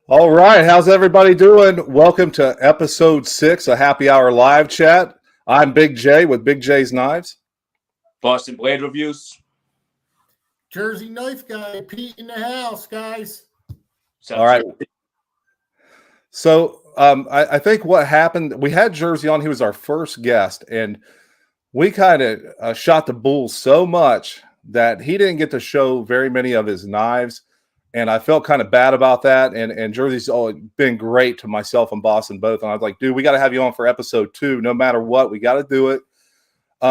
All right, how's everybody doing? Welcome to episode 6 of Happy Hour Live Chat. I'm Big J with BigJ's Knives. Boston Blade Reviews. Jersey Knife Guy, Pete in the house, guys. All right. So I think what happened, we had Jersey on. He was our first guest, and we kind of shot the bull so much that he didn't get to show very many of his knives. And I felt kind of bad about that. And Jersey's been great to myself and Boston both. And I was like, dude, we got to have you on for episode 2. No matter what, we got to do it.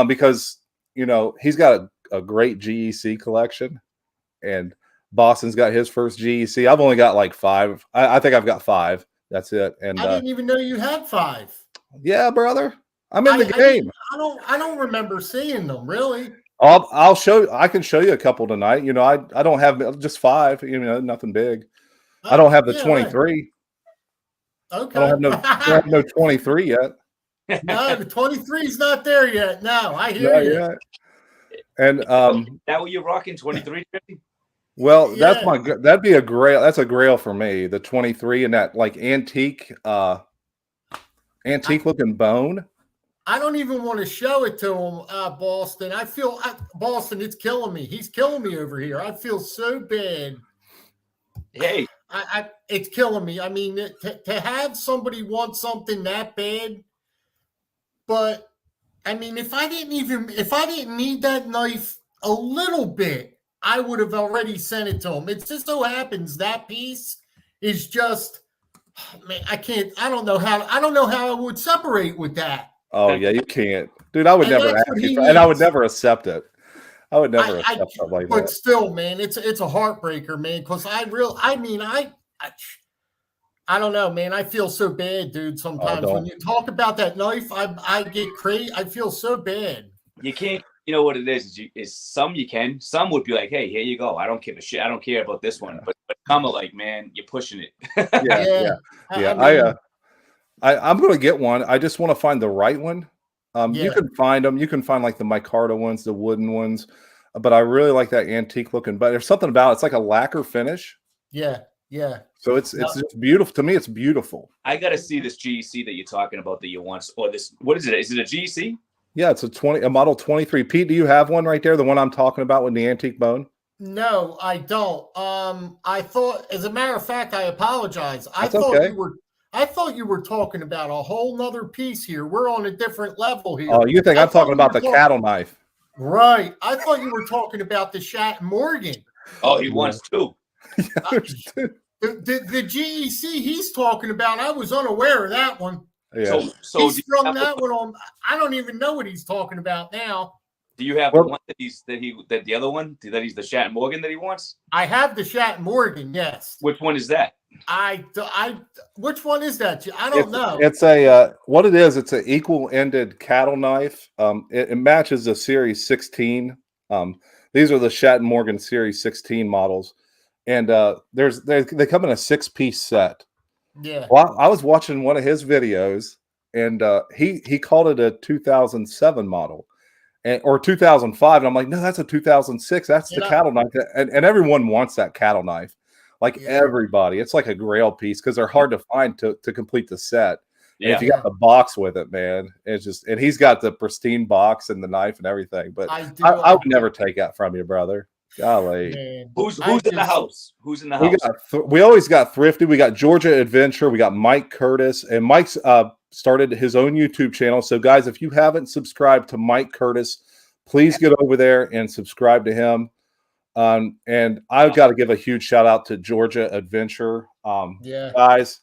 Because, you know, he's got a great GEC collection. And Boston's got his first GEC. I've only got like 5. I think I've got 5. That's it. And I didn't even know you had 5. Yeah, brother. I'm in the game. I don't remember seeing them, really. I'll show. I can show you a couple tonight. You know, I don't have just 5. You know, nothing big. I don't have the 23. Right. Okay. I don't have no 23 yet. No, the 23 is not there yet. No, I hear you. Yet. And that what you're rocking 23? Well, that'd be a grail. That's a grail for me. The 23 and that like antique looking bone. I don't even want to show it to him, Boston. Boston, it's killing me. He's killing me over here. I feel so bad. Hey, it's killing me. I mean, to have somebody want something that bad, but I mean, if I didn't need that knife a little bit, I would have already sent it to him. It just so happens that piece is just, man, I don't know how I would separate with that. Oh yeah, you can't, dude. I would never ask you, and I would never accept it. I would never accept something like that. But still, man, it's a heartbreaker, man. Because I don't know, man. I feel so bad, dude. Sometimes when you talk about that knife, I get crazy. I feel so bad. You can't. You know what it is some you can. Some would be like, hey, here you go. I don't give a shit. I don't care about this one. But come like, man, you're pushing it. Yeah. I'm going to get one. I just want to find the right one. You can find them. You can find like the micarta ones, the wooden ones. But I really like that antique looking. But there's something about it. It's like a lacquer finish. Yeah. So it's just beautiful. To me, it's beautiful. I got to see this GEC that you're talking about that you want. Or this, what is it? Is it a GEC? Yeah, it's a model 23. Pete, do you have one right there? The one I'm talking about with the antique bone? No, I don't. I thought, as a matter of fact, I apologize. I thought you were talking about a whole nother piece here. We're on a different level here. Oh, you think I'm talking about the cattle knife? Right. I thought you were talking about the Shat Morgan. Oh, he wants 2. The GEC he's talking about, I was unaware of that one. Yeah. So he strung that one on. I don't even know what he's talking about now. Do you have the one that the other one that he's the Shat Morgan that he wants? I have the Shat Morgan. Yes. Which one is that? Which one is that? I don't know. It's a what it is. It's an equal-ended cattle knife. It matches the Series 16. These are the Shat Morgan Series 16 models, and they come in a 6-piece set. Yeah. Well, I was watching one of his videos, and he called it a 2007 model, or 2005, and I'm like, no, that's a 2006. That's the cattle knife, and everyone wants that cattle knife. Like everybody, it's like a grail piece because they're hard to find to complete the set. Yeah. And if you got the box with it, man, it's just, and he's got the pristine box and the knife and everything. But I would never take that from you, brother. Golly. Man. Who's in the house? Who's in the house? We always got Thrifty. We got Georgia Adventure. We got Mike Curtis, and Mike's started his own YouTube channel. So guys, if you haven't subscribed to Mike Curtis, please get over there and subscribe to him. And I've got to give a huge shout out to Georgia Adventure. Guys,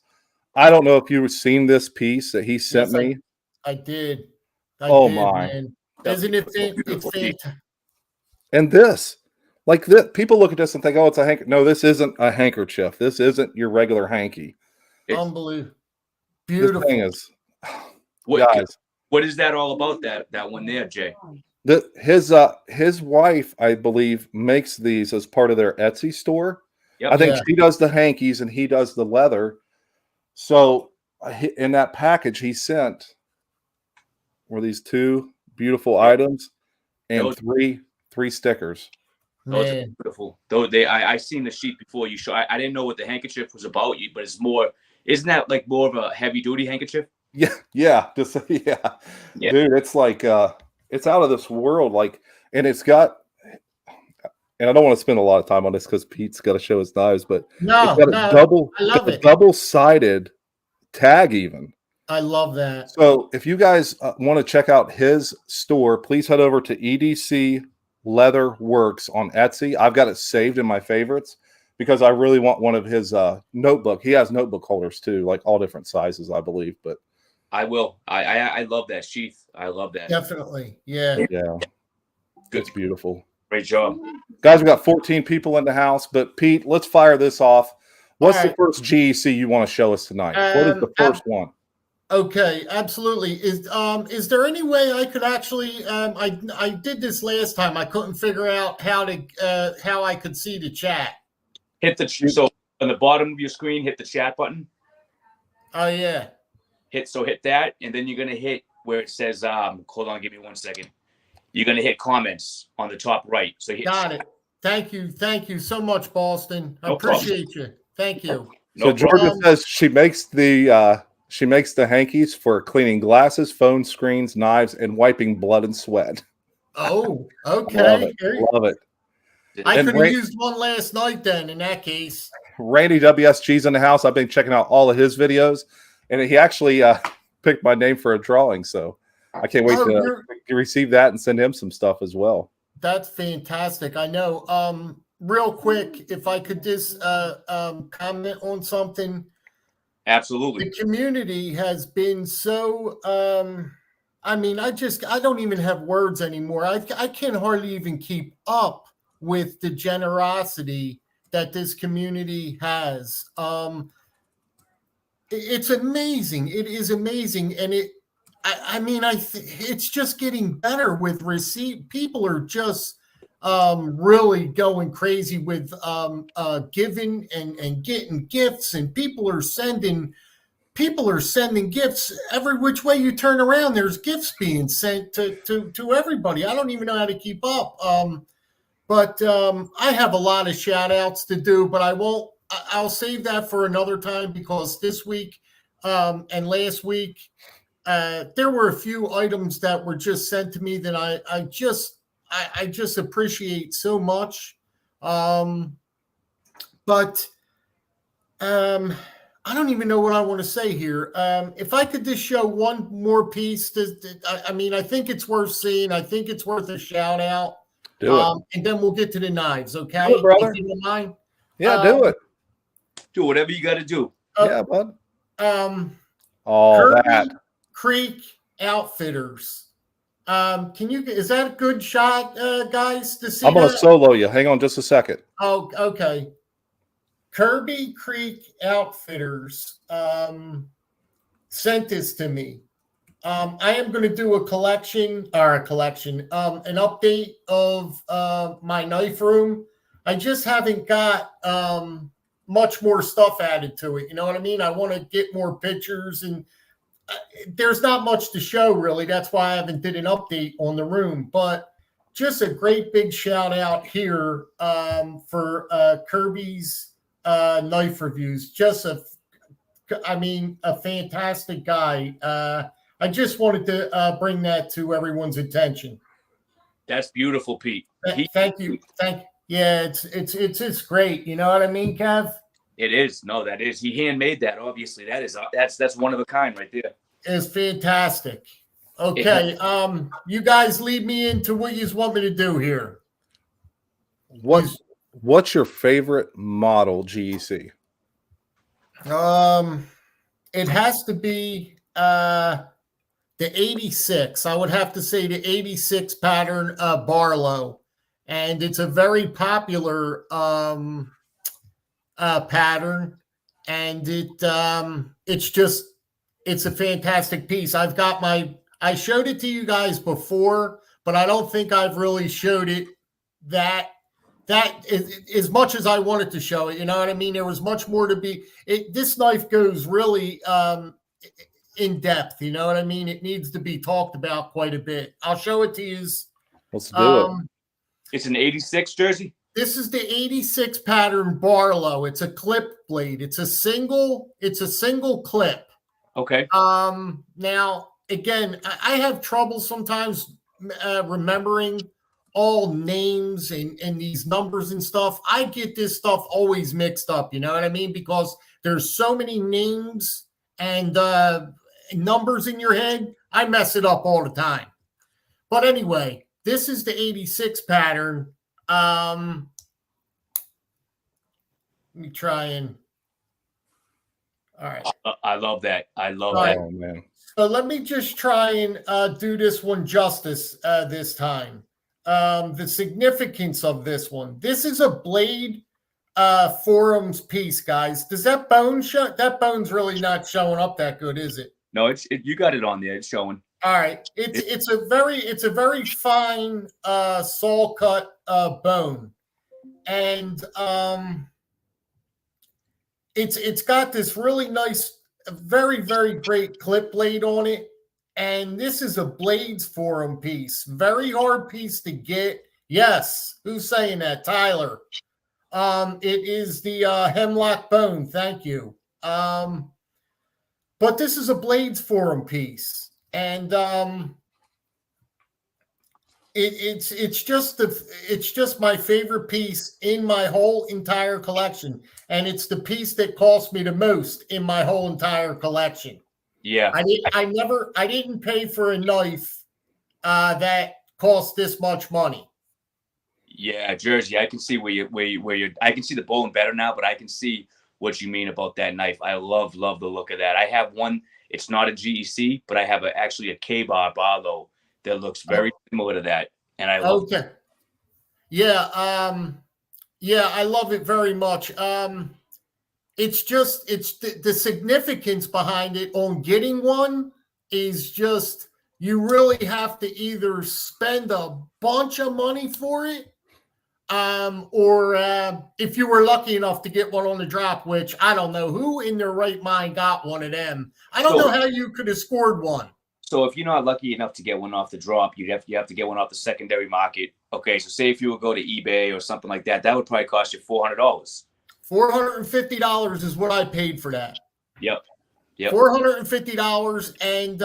I don't know if you've seen this piece that he sent me. I did. My. Man. Isn't it fantastic? And this, like this, people look at this and think, oh, it's a hanker. No, this isn't a handkerchief. This isn't your regular hanky. Unbelievable. Beautiful. This thing is, guys. What is that all about, that one there, Jay? His wife, I believe, makes these as part of their Etsy store. Yep. I think she does the hankies and he does the leather. So in that package he sent were these 2 beautiful items and three stickers. Those are Man. beautiful. Though I seen the sheet before you show. I didn't know what the handkerchief was about, but it's more. Isn't that like more of a heavy duty handkerchief? Yeah, just yeah. Yeah. Dude, it's like it's out of this world. Like, and it's got, and I don't want to spend a lot of time on this because Pete's got to show his knives, but it's got a I love it. double-sided tag even. I love that. So if you guys want to check out his store, please head over to EDC Leather Works on Etsy. I've got it saved in my favorites because I really want one of his notebook. He has notebook holders too, like all different sizes, I believe. But I will. I love that sheath. I love that. Definitely. Yeah. yeah, Good. it's beautiful. Great job. Guys, we got 14 people in the house, but Pete, let's fire this off. What's All the right. first GEC you want to show us tonight? What is the first one? Okay, absolutely. Is there any way I could actually? I did this last time. I couldn't figure out how I could see the chat. So on the bottom of your screen, hit the chat button. Oh yeah. Hit that, and then you're gonna hit where it says hold on, give me 1 second. You're gonna hit comments on the top right. So Got it. Thank you so much, Boston. I appreciate you. Thank you. So Georgia says she makes the hankies for cleaning glasses, phone screens, knives, and wiping blood and sweat. Oh, okay. Love it. I could have used one last night then in that case. Randy WSG's in the house. I've been checking out all of his videos, and he actually picked my name for a drawing. So I can't wait to receive that and send him some stuff as well. That's fantastic. I know. Real quick, if I could just comment on something. Absolutely. The community has been so, I mean, I don't even have words anymore. I can hardly even keep up with the generosity that this community has. It's amazing. It is amazing. And it's just getting better with receipt. People are just really going crazy with giving and getting gifts, and people are sending gifts every which way you turn around. There's gifts being sent to everybody. I don't even know how to keep up. But I have a lot of shout outs to do, but I'll save that for another time, because this week and last week there were a few items that were just sent to me that I just appreciate so much. But I don't even know what I want to say here. If I could just show one more piece, I think it's worth seeing. I think it's worth a shout out. Do it. And then we'll get to the knives, okay? Do it, brother. If you don't mind. Yeah, do it. Do whatever you got to do. Yeah, bud. Kirby that. Creek Outfitters. Is that a good shot, guys, to see? I'm going to solo you. Hang on just a second. Oh, okay. Kirby Creek Outfitters sent this to me. I am going to do an update of my knife room. I just haven't got much more stuff added to it. You know what I mean? I want to get more pictures, and there's not much to show really. That's why I haven't did an update on the room, but just a great big shout out here for Kirby's knife reviews. Just a fantastic guy. I just wanted to bring that to everyone's attention. That's beautiful, Pete. Thank you. Yeah, it's great. You know what I mean, Kev? It is. No, that is. He handmade that. Obviously, that's one of a kind right there. It's fantastic. Okay, you guys lead me into what you want me to do here. What's your favorite model GEC? It has to be the 86. I would have to say the 86 pattern Barlow, and it's a very popular pattern, and it's a fantastic piece. I showed it to you guys before, but I don't think I've really showed it that as much as I wanted to show it. You know what I mean? There was much more to be. This knife goes really in depth. You know what I mean? It needs to be talked about quite a bit. I'll show it to you. Let's do it. It's an 86 jersey. This is the 86 pattern Barlow. It's a clip blade. It's a single clip. Okay. Now again, I have trouble sometimes remembering all names and these numbers and stuff. I get this stuff always mixed up, you know what I mean? Because there's so many names and numbers in your head. I mess it up all the time. But anyway, this is the 86 pattern. Let me try and. All right. I love that. I love All that. right. Oh man. So let me just try and do this one justice this time. The significance of this one. This is a Blade Forums piece, guys. Does that bone show? That bone's really not showing up that good, is it? No, you got it on there. It's showing. All right. It's a very fine saw cut bone, and it's got this really nice, very great clip blade on it. And this is a Blades Forum piece. Very hard piece to get. Yes. Who's saying that? Tyler. It is the Hemlock Bone. Thank you. But this is a Blades Forum piece. And it's just my favorite piece in my whole entire collection. And it's the piece that cost me the most in my whole entire collection. Yeah, I didn't pay for a knife that cost this much money. Yeah, Jersey. I can see where you're. I can see the bone better now, but I can see what you mean about that knife. I love the look of that. I have one. It's not a GEC, but I have actually a K-bar Barlow that looks very similar to that, and I love. Okay. Yeah. Yeah, I love it very much. It's the significance behind it on getting one is just you really have to either spend a bunch of money for it, or if you were lucky enough to get one on the drop, which I don't know who in their right mind got one of them. I don't know how you could have scored one. So if you're not lucky enough to get one off the drop, you have to get one off the secondary market. Okay, so say if you would go to eBay or something like that, that would probably cost you $400. $450 is what I paid for that. Yep. $450, and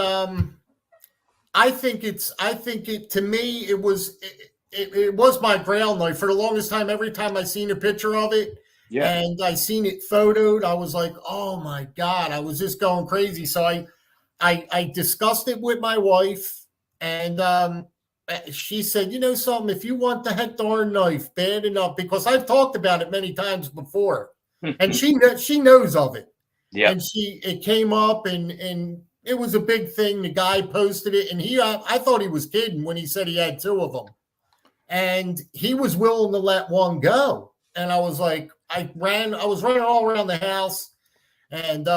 I think to me it was my grail knife for the longest time. Every time I seen a picture of it, and I seen it photoed, I was like, oh my God, I was just going crazy. So I discussed it with my wife, and she said, you know something, if you want the heck darn knife bad enough, because I've talked about it many times before, and she knows of it. Yeah. And it came up and it was a big thing. The guy posted it, and I thought he was kidding when he said he had two of them, and he was willing to let one go. And I was like, I was running all around the house. And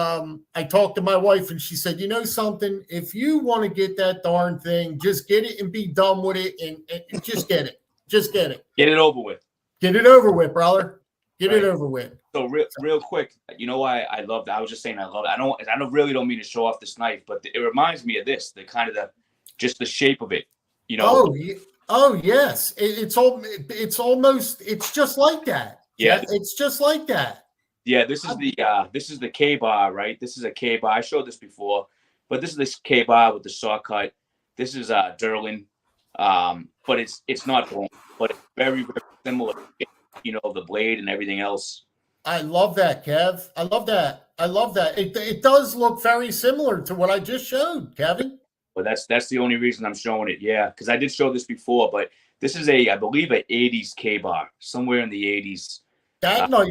I talked to my wife, and she said, you know something? If you want to get that darn thing, just get it and be done with it, and just get it. Just get it. Get it over with. Get it over with, brother. Get it over with. So real quick, you know why I love that? I was just saying I love it. I really don't mean to show off this knife, but it reminds me of this, just the shape of it. You know? Oh yes. It's just like that. Yeah. It's just like that. Yeah, this is the K-bar, right? This is a K-bar. I showed this before, but this is this K-bar with the saw cut. This is Derlin, but it's not bone, but it's very similar. You know, the blade and everything else. I love that, Kev. I love that. It does look very similar to what I just showed, Kevin. But that's the only reason I'm showing it. Yeah, because I did show this before, but this is I believe an 80s K-bar, somewhere in the 80s. That knife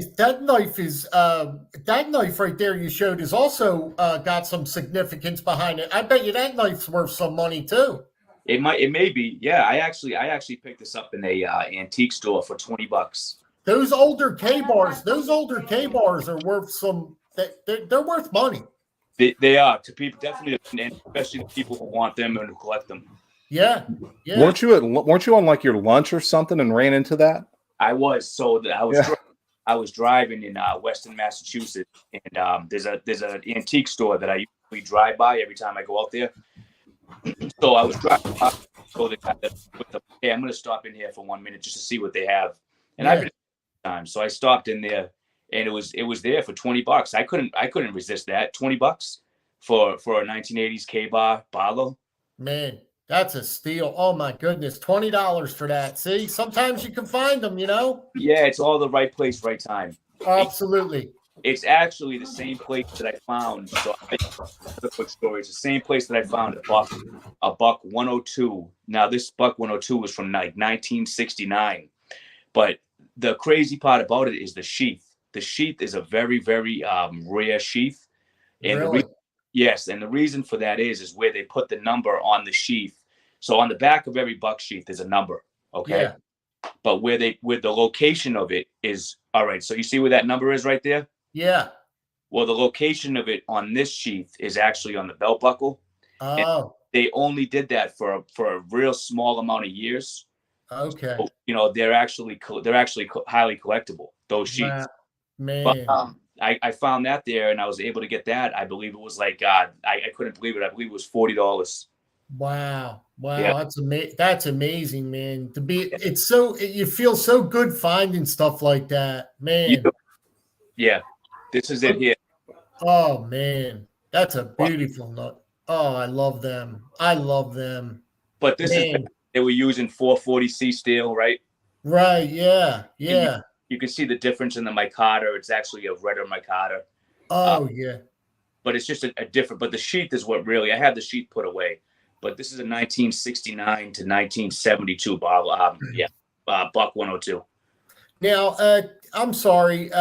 is that knife right there you showed is also got some significance behind it. I bet you that knife's worth some money too. It may be. Yeah, I actually picked this up in a antique store for $20. Those older K-bars are worth some. They're worth money. They are to people, definitely, and especially the people who want them and who collect them. Yeah. Weren't you on like your lunch or something and ran into that? I was. So I was driving in Western Massachusetts, and there's an antique store that I usually drive by every time I go out there. So I was driving by, told the guy hey, I'm going to stop in here for 1 minute just to see what they have. and I've been time, so I stopped in there, and it was there for $20. I couldn't resist that. $20 for a 1980s K-bar Barlow. Man, that's a steal. Oh my goodness, $20 for that. See, sometimes you can find them, you know. Yeah, it's all the right place, right time. Absolutely. It's actually the same place that I found. So another quick story. It's the same place that I found a buck 102. Now this buck 102 was from like 1969, but the crazy part about it is the sheath. The sheath is a very, very rare sheath, and Really? yes, and the reason for that is where they put the number on the sheath. So on the back of every buck sheath is a number. Okay. Yeah. But where the location of it is, all right. So you see where that number is right there? Yeah. Well, the location of it on this sheath is actually on the belt buckle. Oh. And they only did that for a real small amount of years. Okay. So, you know, they're actually highly collectible, those sheaths. Wow. Man. But I found that there, and I was able to get that. I believe it was like I couldn't believe it. I believe it was $40. Wow. Yeah. That's amazing, man. It's so, you feel so good finding stuff like that, man. Yeah. This is it here. Oh man, that's a beautiful nut. Oh, I love them. But this is, they were using 440C steel, right? Right. Yeah. Yeah. You can see the difference in the micarta. It's actually a redder micarta. Oh yeah. But it's just a different. But the sheath is what really. I had the sheath put away. But this is a 1969 to 1972 bottle. Buck 102. Now, I'm sorry,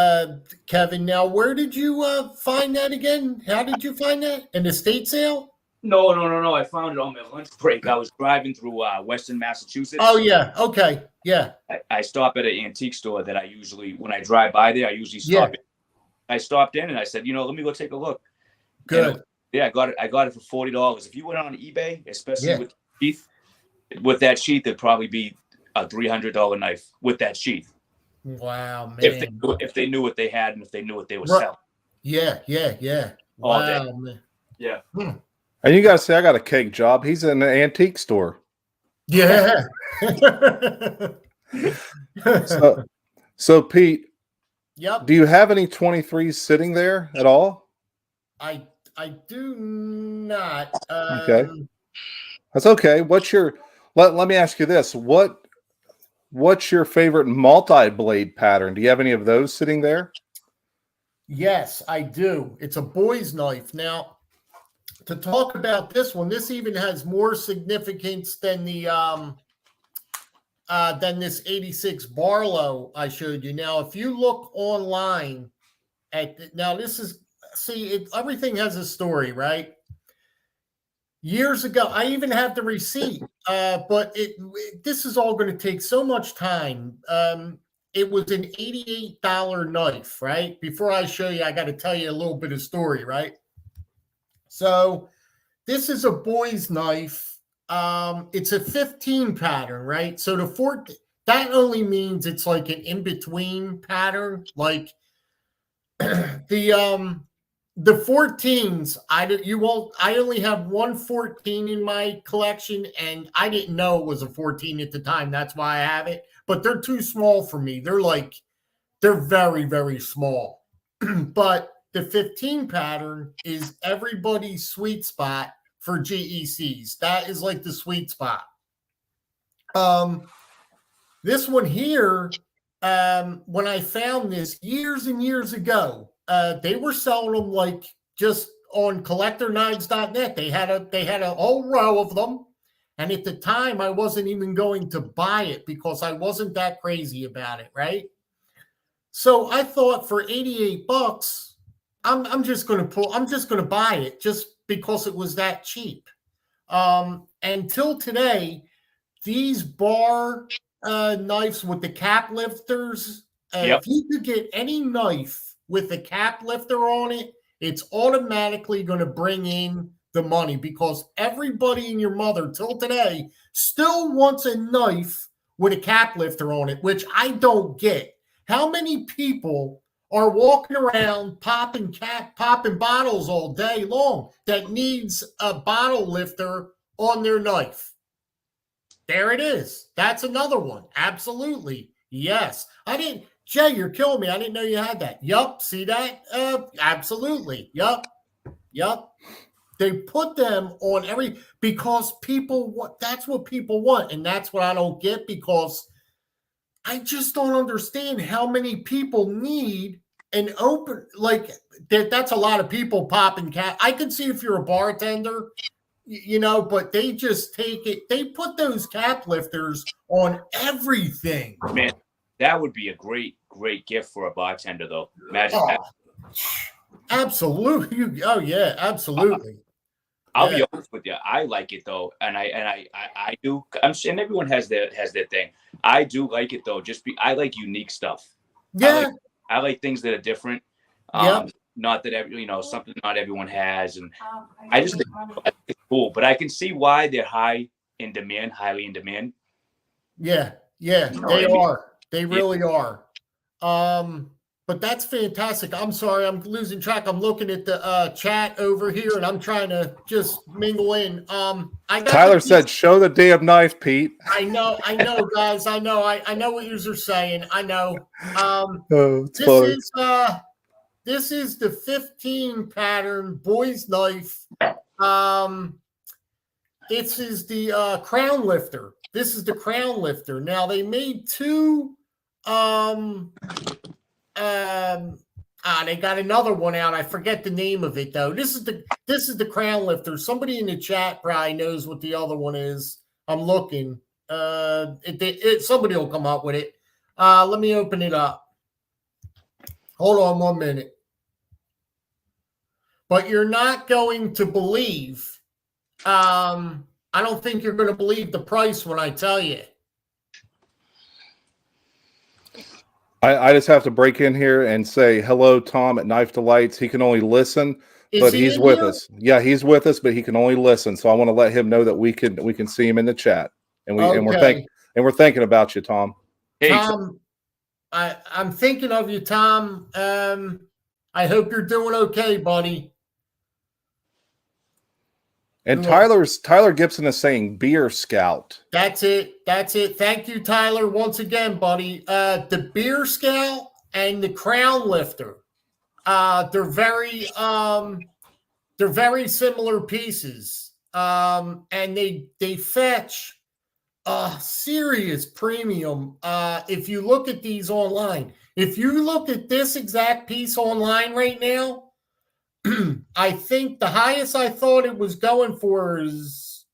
Kevin. Now, where did you find that again? How did you find that? An estate sale? No. I found it on my lunch break. I was driving through Western Massachusetts. Oh yeah. Okay. Yeah. I stop at an antique store that I usually, when I drive by there, I usually stop. Yeah. I stopped in and I said, let me go take a look. Good. I got it for $40. If you went on eBay, especially with sheath, with that sheath, it'd probably be a $300 knife with that sheath. Wow, man! If they knew what they had and if they knew what they were selling. Yeah. All wow, day. man. Yeah. And you guys say I got a cake job. He's in an antique store. Yeah. So Pete. Yep. Do you have any 23s sitting there at all? I do not. Okay. That's okay. Let me ask you this. What's your favorite multi-blade pattern? Do you have any of those sitting there? Yes, I do. It's a boy's knife. Now, to talk about this one, this even has more significance than than this 86 Barlow I showed you. Now, if you look online everything has a story, right? Years ago, I even have the receipt, but this is all going to take so much time. It was an $88 knife, right? Before I show you, I got to tell you a little bit of story, right? So this is a boy's knife. It's a 15 pattern, right? So that only means it's like an in-between pattern, like the 14s, I only have one 14 in my collection, and I didn't know it was a 14 at the time. That's why I have it. But they're too small for me. They're very, very small. But the 15 pattern is everybody's sweet spot for GECs. That is like the sweet spot. This one here, when I found this years and years ago, they were selling them like just on collectorknives.net. They had a whole row of them. And at the time, I wasn't even going to buy it because I wasn't that crazy about it, right? So I thought for $88, I'm just going to buy it just because it was that cheap. Until today, these bar knives with the cap lifters, if you could get any knife with a cap lifter on it, it's automatically going to bring in the money because everybody and your mother till today still wants a knife with a cap lifter on it, which I don't get. How many people are walking around popping bottles all day long that needs a bottle lifter on their knife? There it is. That's another one. Absolutely. Yes. I didn't. Jay, you're killing me. I didn't know you had that. Yup. See that? Absolutely. Yup. They put them on because people want. That's what people want, and that's what I don't get because I just don't understand how many people need an open like that. That's a lot of people popping cat. I can see if you're a bartender, but they just take it. They put those cap lifters on everything. Man, that would be a great gift for a bartender, though. Imagine that. Absolutely. Oh yeah, absolutely. I'll be honest with you. I like it though, and I do. And everyone has their thing. I do like it though. I like unique stuff. Yeah. I like things that are different. Not that something not everyone has, and I just think it's cool. But I can see why they're highly in demand. Yeah, they are. They really are. But that's fantastic. I'm sorry, I'm losing track. I'm looking at the chat over here, and I'm trying to just mingle in. Tyler said, "Show the damn knife, Pete." I know, guys. I know what you are saying. I know. This is the 15 pattern boys knife. This is the crown lifter. This is the crown lifter. Now they made two. They got another one out. I forget the name of it though. This is the crown lifter. Somebody in the chat probably knows what the other one is. I'm looking. Somebody will come up with it. Let me open it up. Hold on 1 minute. But you're not going to believe. I don't think you're going to believe the price when I tell you. I just have to break in here and say hello, Tom at Knife Delights. He can only listen, but he's with us. Yeah, he's with us, but he can only listen. So I want to let him know that we can see him in the chat, and we're thinking about you, Tom. Hey, Tom, I'm thinking of you, Tom. I hope you're doing okay, buddy. And Tyler Gibson is saying Beer Scout. That's it. Thank you, Tyler, once again, buddy. The Beer Scout and the Crown Lifter. They're very similar pieces. And they fetch a serious premium. If you look at these online, if you look at this exact piece online right now, I think the highest I thought it was going for is,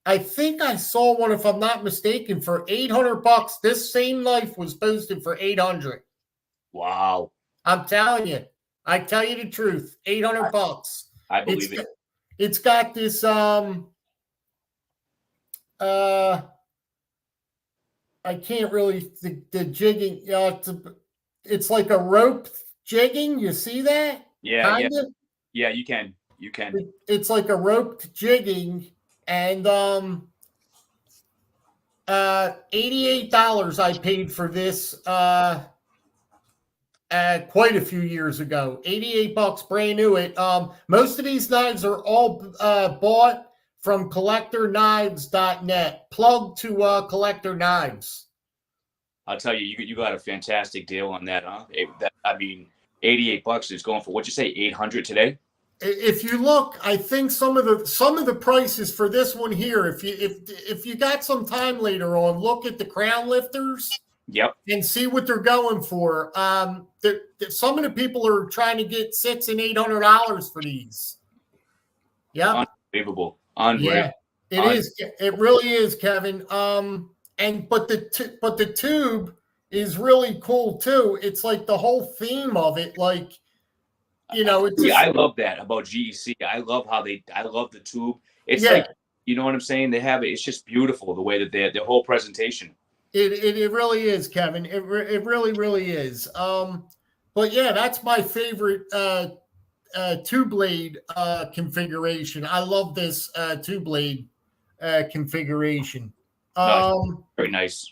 I think I saw one, if I'm not mistaken, for $800. This same knife was posted for $800. Wow. I'm telling you. I tell you the truth. $800. I believe it. It's got this I can't really the jigging. It's like a rope jigging. You see that? Yeah, yeah, you can. It's like a roped jigging, and $88 I paid for this quite a few years ago. $88 brand new. Most of these knives are all bought from collectorknives.net. Plug to Collector Knives. I'll tell you, you got a fantastic deal on that, huh? $88 is going for, what'd you say, 800 today? If you look, I think some of the prices for this one here, if you got some time later on, look at the crown lifters. Yep. And see what they're going for. Some of the people are trying to get $600 and $800 for these. Yeah. Unbelievable. Yeah, it is. It really is, Kevin. But the tube is really cool too. It's like the whole theme of it, like, I love that about GEC. I love the tube. It's like, you know what I'm saying? They have it. It's just beautiful the way that their whole presentation. It really is, Kevin. It really, really is. But yeah, that's my favorite two blade configuration. I love this two blade configuration. Very nice.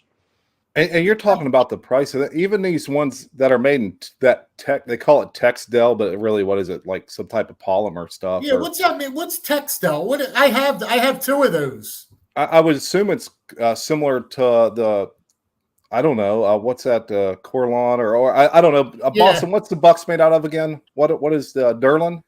And you're talking about the price of that. Even these ones that are made in that they call it Texdel, but really, what is it, like some type of polymer stuff? Yeah, what's that mean? What's Texdel? I have two of those. I would assume it's similar to the I don't know. What's that? Corlon or I don't know. Yeah. Boston. What's the Bucks made out of again? What is the Durlin?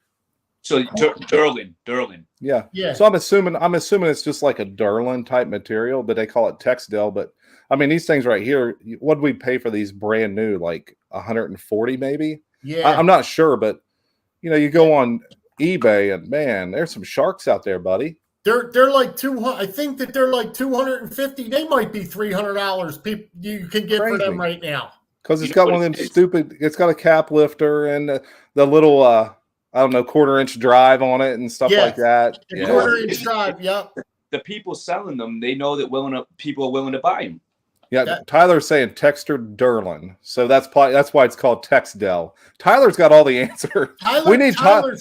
So Durlin. Yeah. Yeah. So I'm assuming it's just like a Durlin type material, but they call it Texdel. But I mean, these things right here, what do we pay for these brand new? Like 140 maybe? Yeah. I'm not sure, but you go on eBay and man, there's some sharks out there, buddy. They're like 200. I think that they're like 250. They might be $300. People you can get for them right now. Because it's got one of them stupid. It's got a cap lifter and the little I don't know, 1/4-inch drive on it and stuff like that. The 1/4-inch drive. Yep. The people selling them, they know that people are willing to buy them. Yeah, Tyler's saying Texter Durlin, so that's why it's called Texdel. Tyler's got all the answer. We need Tyler.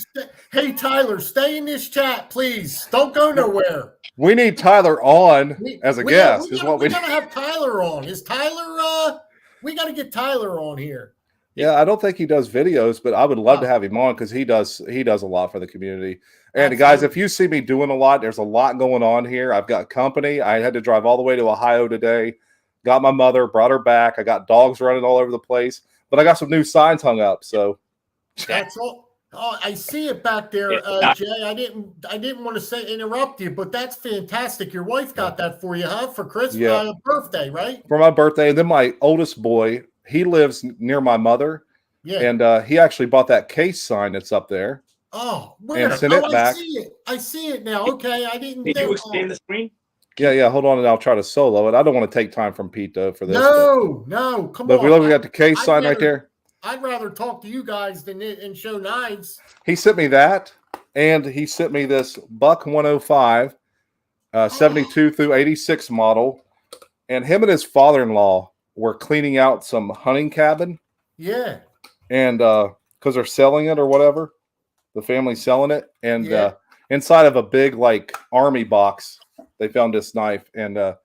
Hey Tyler, stay in this chat, please. Don't go nowhere. We need Tyler on as a guest. We gotta have Tyler on. Is Tyler? We got to get Tyler on here. Yeah, I don't think he does videos, but I would love to have him on because he does a lot for the community. And guys, if you see me doing a lot, there's a lot going on here. I've got company. I had to drive all the way to Ohio today. Got my mother, brought her back. I got dogs running all over the place, but I got some new signs hung up. So that's all. Oh, I see it back there, Jay. I didn't want to interrupt you, but that's fantastic. Your wife got that for you, huh? For Christmas, birthday, right? For my birthday. And then my oldest boy, he lives near my mother. Yeah. And he actually bought that case sign that's up there. Oh, where? And sent it back. I see it now. Okay, I didn't. Did you expand the screen? Yeah. Hold on, and I'll try to solo it. I don't want to take time from Pete though for this. No, come on. But we got the case sign right there. I'd rather talk to you guys and show knives. He sent me that, and he sent me this Buck 105, 72 through 86 model, and him and his father-in-law were cleaning out some hunting cabin. Yeah. And because they're selling it or whatever, the family's selling it, and inside of a big like army box, they found this knife, and both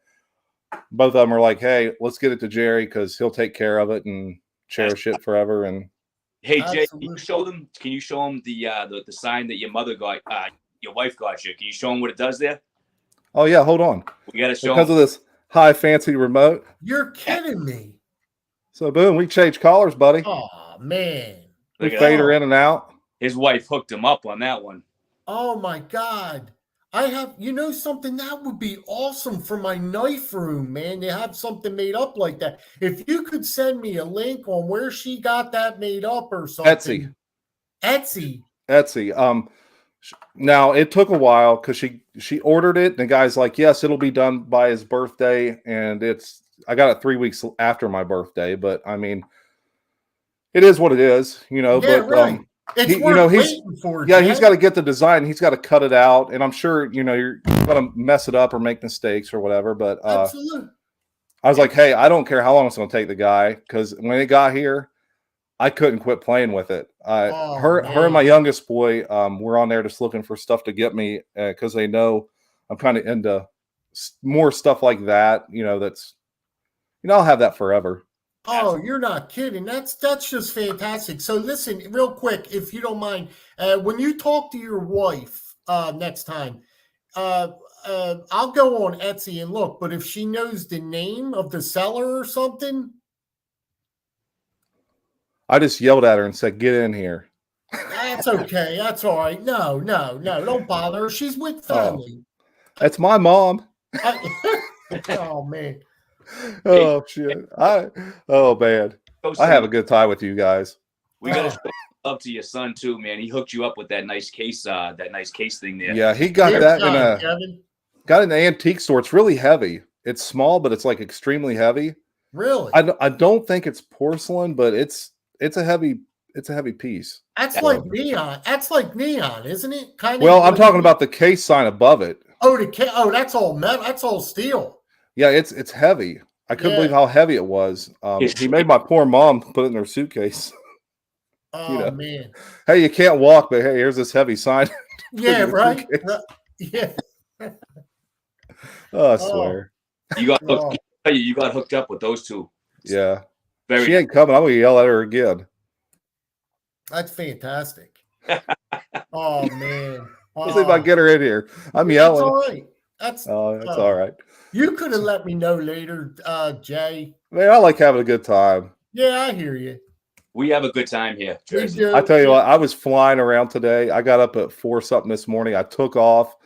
of them are like, "Hey, let's get it to Jerry because he'll take care of it and cherish it forever." And hey, Jay, can you show them the sign that your mother got, your wife got you? Can you show them what it does there? Oh yeah, hold on. We got to show because of this high fancy remote. You're kidding me. So boom, we change colors, buddy. Oh man, we fade her in and out. His wife hooked him up on that one. Oh my God. I have, something that would be awesome for my knife room, man. To have something made up like that. If you could send me a link on where she got that made up or something. Etsy. Now it took a while because she ordered it, and the guy's like, "Yes, it'll be done by his birthday," and I got it 3 weeks after my birthday. But I mean, it is what it is, Yeah, but right. It's he's got to get the design. He's got to cut it out, and I'm sure you're going to mess it up or make mistakes or whatever. But absolutely. I was like, hey, I don't care how long it's going to take the guy, because when it got here, I couldn't quit playing with it. Her and my youngest boy were on there just looking for stuff to get me because they know I'm kind of into more stuff like that. That's I'll have that forever. Oh, you're not kidding. That's just fantastic. So listen, real quick, if you don't mind, when you talk to your wife next time, I'll go on Etsy and look, but if she knows the name of the seller or something. I just yelled at her and said, "Get in here." That's okay. That's all right. No, don't bother her. She's with family. That's my mom. Oh, man. Oh shit! Oh man! I have a good time with you guys. We got to show love to your son too, man. He hooked you up with that nice case thing there. Yeah, he got that got in an antique store. It's really heavy. It's small, but it's like extremely heavy. Really? I don't think it's porcelain, but it's a heavy piece. That's like neon. That's like neon, isn't it? Kind of. Well, I'm talking about the case sign above it. Oh, that's all metal. That's all steel. Yeah, it's heavy. I couldn't believe how heavy it was. He made my poor mom put it in her suitcase. Oh man! Hey, you can't walk, but hey, here's this heavy sign. Yeah, right. Yeah. Oh, I swear. You got hooked up with those two. Yeah. She ain't coming. I'm gonna yell at her again. That's fantastic. Oh man! Let's see if I can get her in here. I'm yelling. All right. That's all right. You could have let me know later, Jay. Man, I like having a good time. Yeah, I hear you. We have a good time here, We Jersey. do. I tell you what, I was flying around today. I got up at 4 something this morning. I took off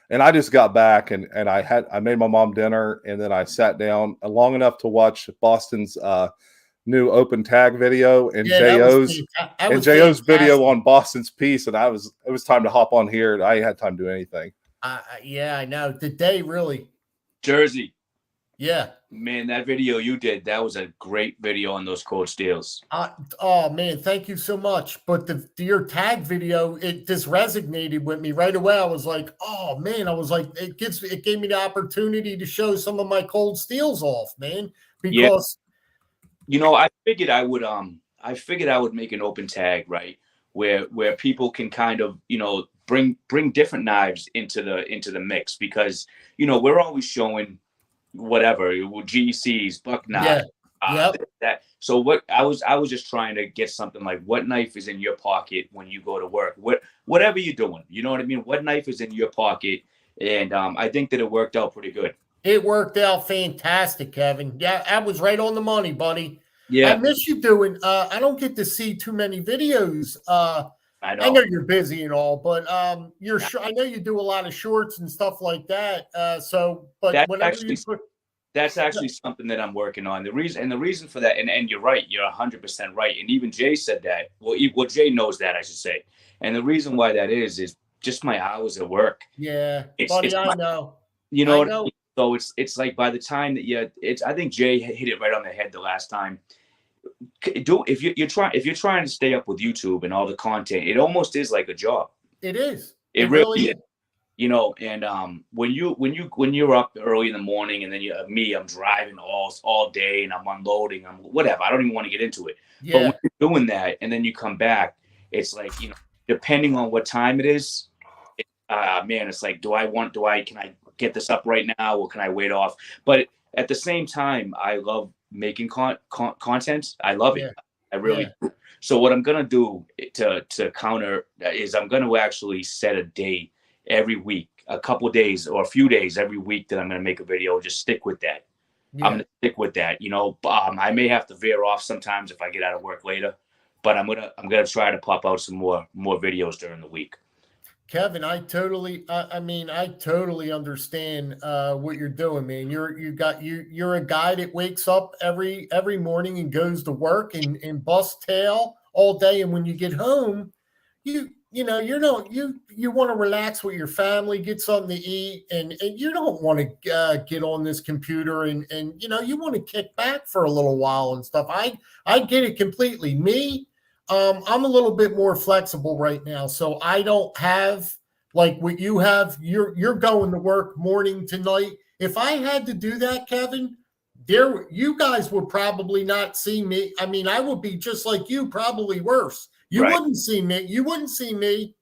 and I just got back and I made my mom dinner and then I sat down long enough to watch Boston's new open tag video and JO's video on Boston's piece. And it was time to hop on here. And I ain't had time to do anything. Yeah, I know. The day really. Jersey. Yeah. Man, that video you did, that was a great video on those cold steels. Oh man, thank you so much. But your tag video, it just resonated with me right away. I was like, oh man, it gave me the opportunity to show some of my cold steels off, man. Because I figured I would make an open tag, right? Where people can kind of, bring different knives into the mix, because we're always showing whatever GCs, buck knives, that. So what I was just trying to get something like, what knife is in your pocket when you go to work, whatever you're doing, you know what I mean? What knife is in your pocket? And I think that it worked out pretty good. It worked out fantastic, Kevin. Yeah, I was right on the money, buddy. Yeah, I miss you doing. I don't get to see too many videos. I know you're busy and all, but I know you do a lot of shorts and stuff like that. That's actually something that I'm working on. The reason for that, and you're right, you're 100% right. And even Jay said that. Well, Jay knows that, I should say. And the reason why that is just my hours at work. Yeah, buddy, I know. You know what I mean? So it's like by the time that I think Jay hit it right on the head the last time. If you're trying to stay up with YouTube and all the content, it almost is like a job. It is. It really is. And when you're up early in the morning, and then I'm driving all day and I'm unloading, I'm whatever. I don't even want to get into it. Yeah. But when you're doing that and then you come back, it's like, depending on what time it is, man, it's like, can I get this up right now, or can I wait off? But at the same time, I love making content. I love it. I really do. So what I'm gonna do to counter is I'm gonna actually set a date every week, a couple of days or a few days every week that I'm gonna make a video. Just stick with that. Yeah. I'm gonna stick with that. I may have to veer off sometimes if I get out of work later, but I'm gonna try to pop out some more videos during the week. Kevin, I totally understand what you're doing, man. You're a guy that wakes up every morning and goes to work and busts tail all day, and when you get home, you want to relax with your family, get something to eat, and you don't want to get on this computer and you want to kick back for a little while and stuff. I get it completely. Me. I'm a little bit more flexible right now, so I don't have like what you have. You're going to work morning to night. If I had to do that, Kevin, you guys would probably not see me. I mean, I would be just like you, probably worse. You wouldn't see me. You wouldn't see me.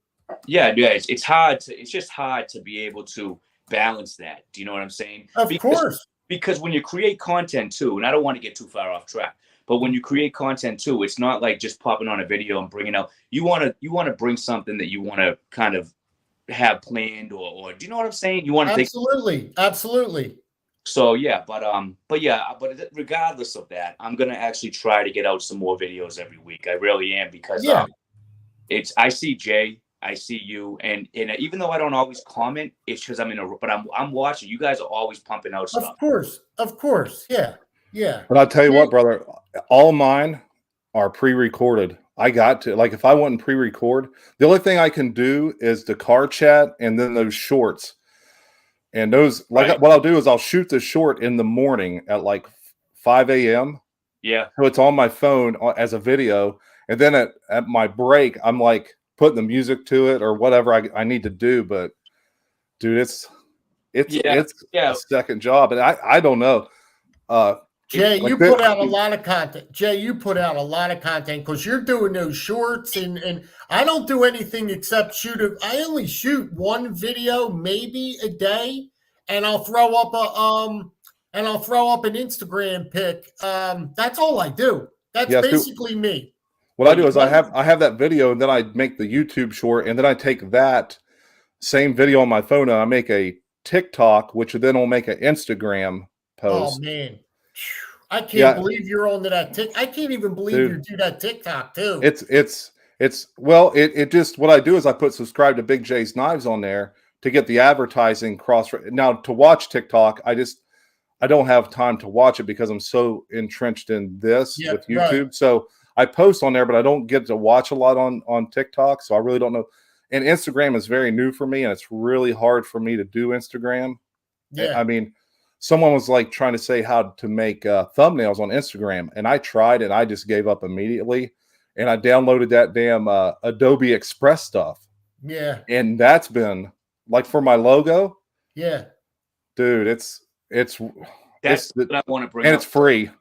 Yeah. It's hard. It's just hard to be able to balance that. Do you know what I'm saying? Of course. Because when you create content too, and I don't want to get too far off track, but when you create content too, it's not like just popping on a video and bringing out. You want to bring something that you want to kind of have planned, or do you know what I'm saying? You want to absolutely. So yeah, but regardless of that, I'm gonna actually try to get out some more videos every week. I really am, because I see Jay, I see you, and even though I don't always comment, it's because I'm watching. You guys are always pumping out stuff. Of course, yeah. Yeah. But I'll tell you what, brother, all mine are pre-recorded. I got to, like, if I want to pre-record, the only thing I can do is the car chat and then those shorts. And those, what I'll do is I'll shoot the short in the morning at like 5 a.m. Yeah. So it's on my phone as a video. And then at my break, I'm like putting the music to it or whatever I need to do. But dude, it's a second job. And I don't know. Jay, you put out a lot of content. Because you're doing those shorts, and I don't do anything except I only shoot one video maybe a day, and I'll throw up an Instagram pic. That's all I do. That's basically me. What I do is I have that video, and then I make the YouTube short, and then I take that same video on my phone and I make a TikTok, which then will make an Instagram Oh post. man, I can't believe you're on to that I can't even believe you do that TikTok too. Well, it just, what I do is I put subscribe to BigJ's Knives on there to get the advertising cross. Now to watch TikTok, I don't have time to watch it because I'm so entrenched in this with YouTube. Right. So I post on there, but I don't get to watch a lot on TikTok. So I really don't know. And Instagram is very new for me, and it's really hard for me to do Instagram. Yeah. I mean, someone was like trying to say how to make thumbnails on Instagram, and I tried, and I just gave up immediately. And I downloaded that damn Adobe Express stuff. Yeah. And that's been like for my logo. Yeah. Dude, that's what I want to bring and up. It's free.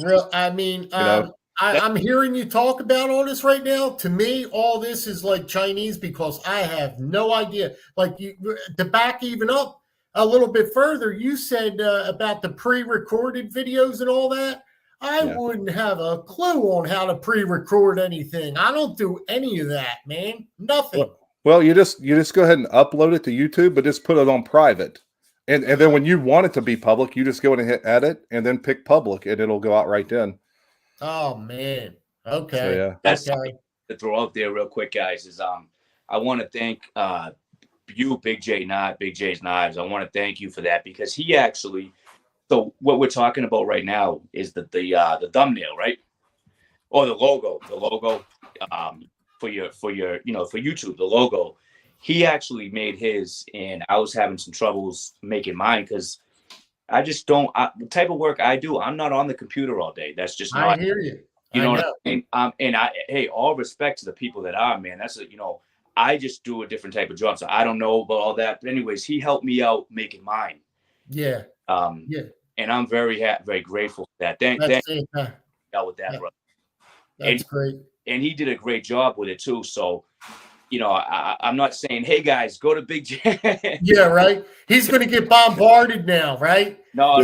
Real, I mean, I'm hearing you talk about all this right now. To me, all this is like Chinese because I have no idea. Like to back even up a little bit further, you said about the pre-recorded videos and all that. I wouldn't have a clue on how to pre-record anything. I don't do any of that, man. Nothing. Well, you just go ahead and upload it to YouTube, but just put it on private. And then when you want it to be public, you just go in and hit edit and then pick public, and it'll go out right then. Oh man. Okay. So, yeah. That's something to throw out there real quick, guys. Is I want to thank you, BigJ's Knives. I want to thank you for that because he actually. So what we're talking about right now is the thumbnail, right? Or the logo for your for YouTube, the logo. He actually made his, and I was having some troubles making mine because I just don't. The type of work I do, I'm not on the computer all day. That's just not. I hear you. You know what I mean? And hey, all respect to the people that are, man. That's I just do a different type of job, so I don't know about all that. But anyways, he helped me out making mine. Yeah. And I'm very grateful for that. Thank you with that, brother. That's great. And he did a great job with it too. So, I'm not saying, hey guys, go to BigJ. Yeah, right. He's going to get bombarded now, right? No.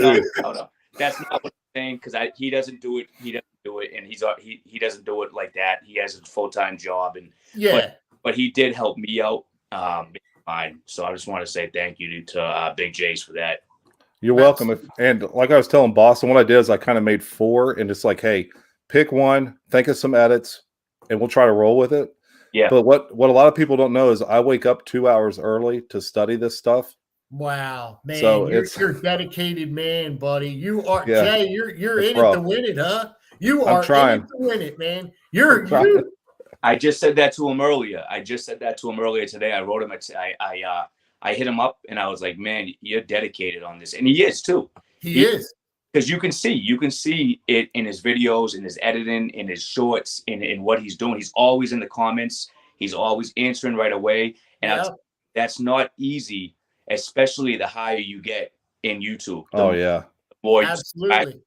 That's not what I'm saying because he doesn't do it. He doesn't do it, and he doesn't do it like that. He has a full-time job, and but he did help me out. Fine. So I just want to say thank you to BigJ's for that. You're welcome. And like I was telling Boston, what I did is I kind of made 4 and just like, hey, pick one, think of some edits, and we'll try to roll with it. Yeah. But what a lot of people don't know is I wake up 2 hours early to study this stuff. Wow, man. So you're a dedicated man, buddy. You are, Jay, you're in it to win it, huh? You are trying in it to win it, man. I just said that to him earlier. Today. I wrote him. I hit him up and I was like, man, you're dedicated on this. And he is too. He is. Because you can see it in his videos, in his editing, in his shorts, in what he's doing. He's always in the comments. He's always answering right away. And that's not easy, especially the higher you get in YouTube. The more absolutely.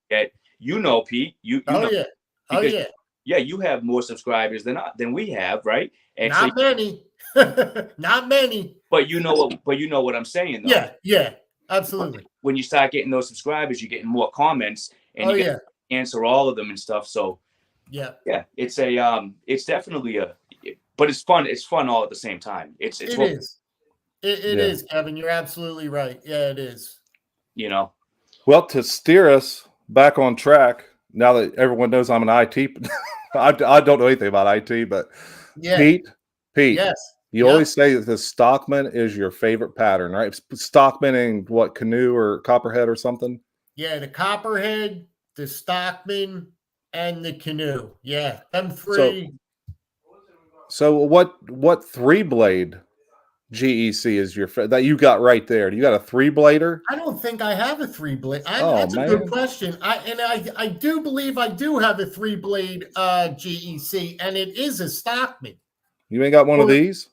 Pete. Yeah, you have more subscribers than we have, right? And not many. Not many. But you know what I'm saying, though. Yeah, absolutely. When you start getting those subscribers, you're getting more comments, and you get to answer all of them and stuff. So yeah, it's it's definitely but it's fun. It's fun all at the same time. It is, Kevin. You're absolutely right. Yeah, it is. Well, to steer us back on track, now that everyone knows I'm an IT, I don't know anything about IT, but Pete, yes. You always say that the Stockman is your favorite pattern, right? Stockman and what, canoe or copperhead or something? Yeah, the copperhead, the Stockman, and the canoe. Yeah, them 3. So what 3-blade GEC is your that you got right there? Do you got a 3-blader? I don't think I have a 3-blade. That's a good question. I do believe I do have a 3-blade GEC, and it is a Stockman. You ain't got one of these?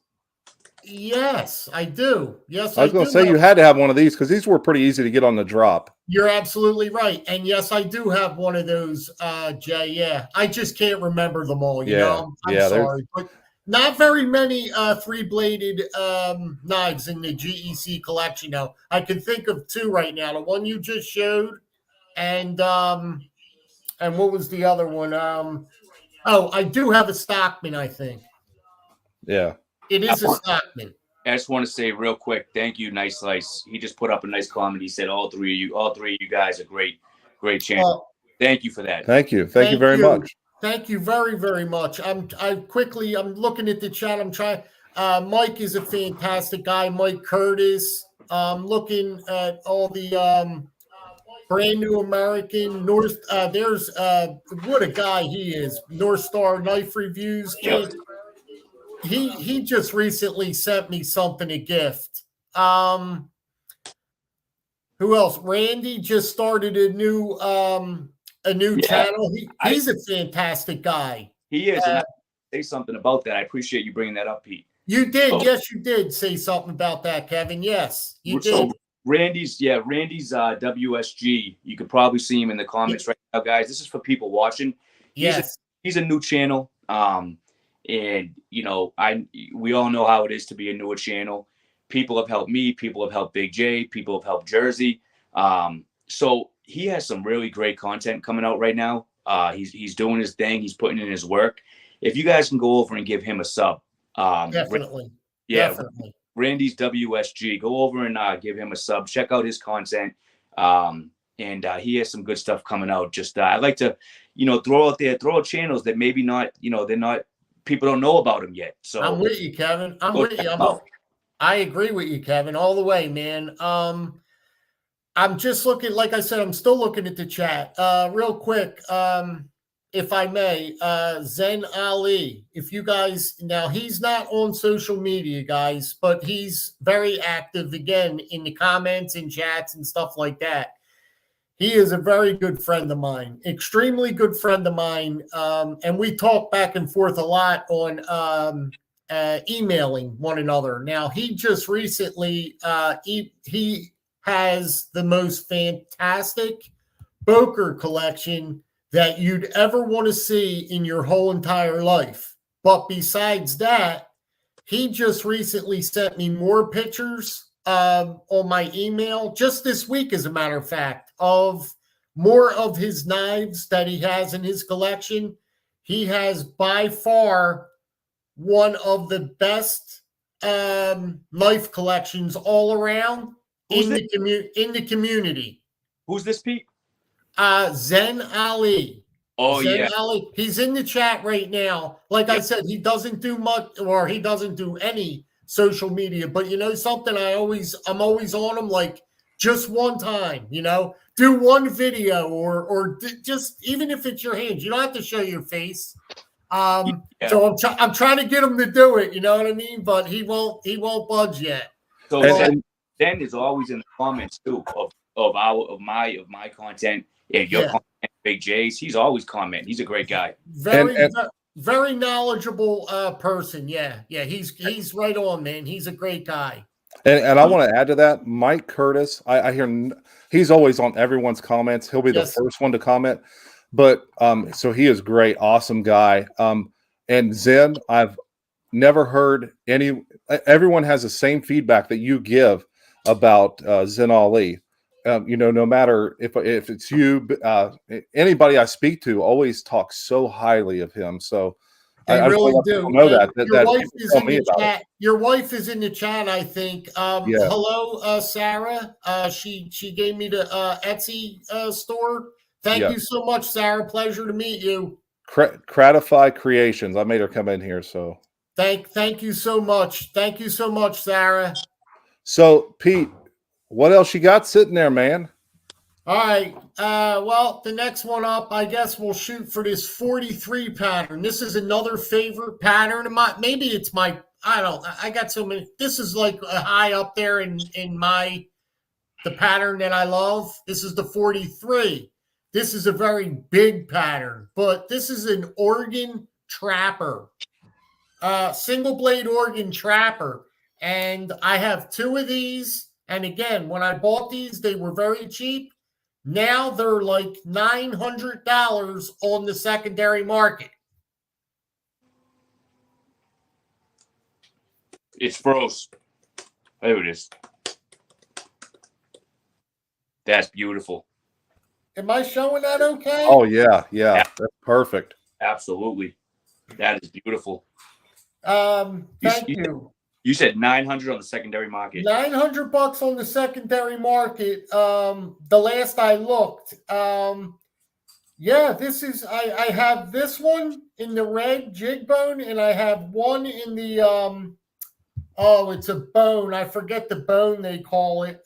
Yes, I do. Yes, I was going to say you had to have one of these because these were pretty easy to get on the drop. You're absolutely right. And yes, I do have one of those, Jay. Yeah, I just can't remember them all. You know, I'm sorry. But not very many 3-bladed knives in the GEC collection. Now, I can think of 2 right now. The one you just showed, and what was the other one? I do have a Stockman, I think. Yeah. It is a Stockman. I just want to say real quick, thank you, Nice Slice. He just put up a nice comment. He said all three of you guys are great channel. Well, Thank you for that. Thank you very much. Thank you very, very much. I'm looking at the chat. I'm trying. Mike is a fantastic guy. Mike Curtis. Looking at all the brand new American North. There's what a guy he is. North Star Knife Reviews. Yep. He just recently sent me something, a gift. Who else? Randy just started a new channel. He's a fantastic guy. He is. And I say something about that. I appreciate you bringing that up, Pete. You did. Yes, you did say something about that, Kevin. Yes, you did. So Randy's WSG. You could probably see him in the comments right now, guys. This is for people watching. Yes. He's a new channel. And you know, we all know how it is to be a newer channel. People have helped me, people have helped Big J, people have helped Jersey. So he has some really great content coming out right now. He's doing his thing, he's putting in his work. If you guys can go over and give him a sub. Definitely. Definitely. Randy's WSG. Go over and give him a sub. Check out his content. And he has some good stuff coming out. Just I like to, throw out channels that maybe not, they're not, people don't know about him yet. So I'm with you, Kevin. I'm with you. I agree with you, Kevin, all the way, man. I'm just looking, like I said, I'm still looking at the chat. Real quick, if I may, Zen Ali, if you guys, now he's not on social media, guys, but he's very active, again, in the comments and chats and stuff like that. He is a very good friend of mine, extremely good friend of mine. And we talk back and forth a lot on emailing one another. Now, he just recently, he has the most fantastic Boker collection that you'd ever want to see in your whole entire life. But besides that, he just recently sent me more pictures on my email, just this week, as a matter of fact, of more of his knives that he has in his collection. He has by far one of the best knife collections all around in the community. Who's this, Pete? Zen Ali. Oh, Zen yeah. Ali. He's in the chat right now. Like I said, he doesn't do much, or he doesn't do any social media. But you know something? I'm always on him, like just one time, do one video or just, even if it's your hands, you don't have to show your face. So I'm trying to get him to do it, you know what I mean? But he won't budge yet. So Zen is always in the comments too of my content and your content, Big J's. He's always commenting. He's a great guy. Very knowledgeable person. Yeah. He's right on, man. He's a great guy. And I want to add to that, Mike Curtis. I hear he's always on everyone's comments. He'll be the first one to comment. But so he is great, awesome guy. And Zen, I've never heard everyone has the same feedback that you give about Zen Ali. No matter if it's you, anybody I speak to always talks so highly of him. So I really do. Know that your wife is in the chat. Your wife is in the chat, I think. Hello, Sarah. She gave me the Etsy store. Thank you so much, Sarah. Pleasure to meet you. Gratify Creations. I made her come in here. So thank you so much. Thank you so much, Sarah. So Pete, what else you got sitting there, man? All right. Well, the next one up, I guess we'll shoot for this 43 pattern. This is another favorite pattern of mine. Maybe it's I got so many. This is like a high up there in the pattern that I love. This is the 43. This is a very big pattern, but this is an Oregon trapper, single blade Oregon trapper. And I have two of these. And again, when I bought these, they were very cheap. Now they're like $900 on the secondary market. It's froze. There it is. That's beautiful. Am I showing that okay? Oh, yeah. That's perfect. Absolutely. That is beautiful. Thank you. You said 900 on the secondary market. $900 on the secondary market. The last I looked. Yeah, this is. I have this one in the red jig bone, and I have one in the Oh, it's a bone. I forget the bone they call it.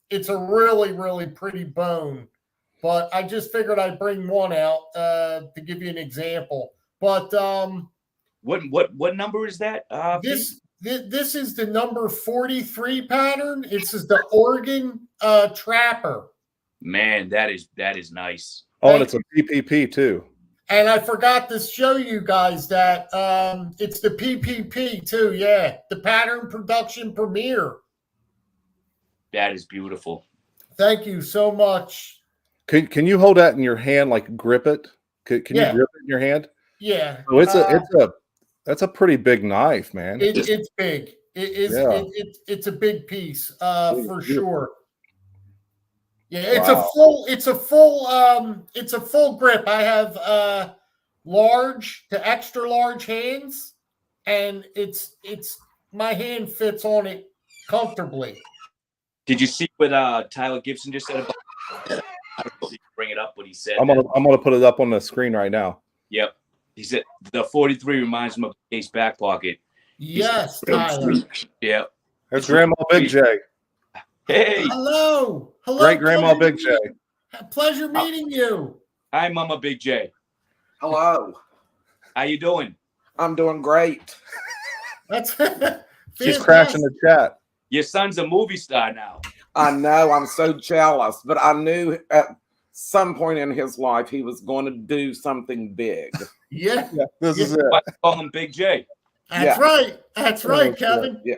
It's a really, really pretty bone. But I just figured I'd bring one out to give you an example. But what number is that? This is the number 43 pattern. This is the Oregon Trapper. Man, that is nice. Oh, and it's a PPP too. And I forgot to show you guys that it's the PPP too. Yeah, the Pattern Production Premiere. That is beautiful. Thank you so much. Can you hold that in your hand, like grip it? Can you grip it in your hand? Yeah. So that's a pretty big knife, man. It's big. It is. Yeah. It's a big piece for sure. Yeah, it's a full grip. I have large to extra large hands, and it's my hand fits on it comfortably. Did you see what Tyler Gibson just said about? I don't know if you can bring it up, but he said I'm gonna put it up on the screen right now. Yep, he said the 43 reminds him of Ace back pocket. Yes, Tyler. Yeah, there's Grandma Big J. Hey, hello, great Grandma Big J. Pleasure meeting you. Hi, Mama Big J. Hello. How you doing? I'm doing great. That's she's crashing the chat. Your son's a movie star now. I know. I'm so jealous, but I knew at some point in his life he was going to do something big. Yeah, this is it. Why call him Big J? That's right. That's right, Kevin. Yeah.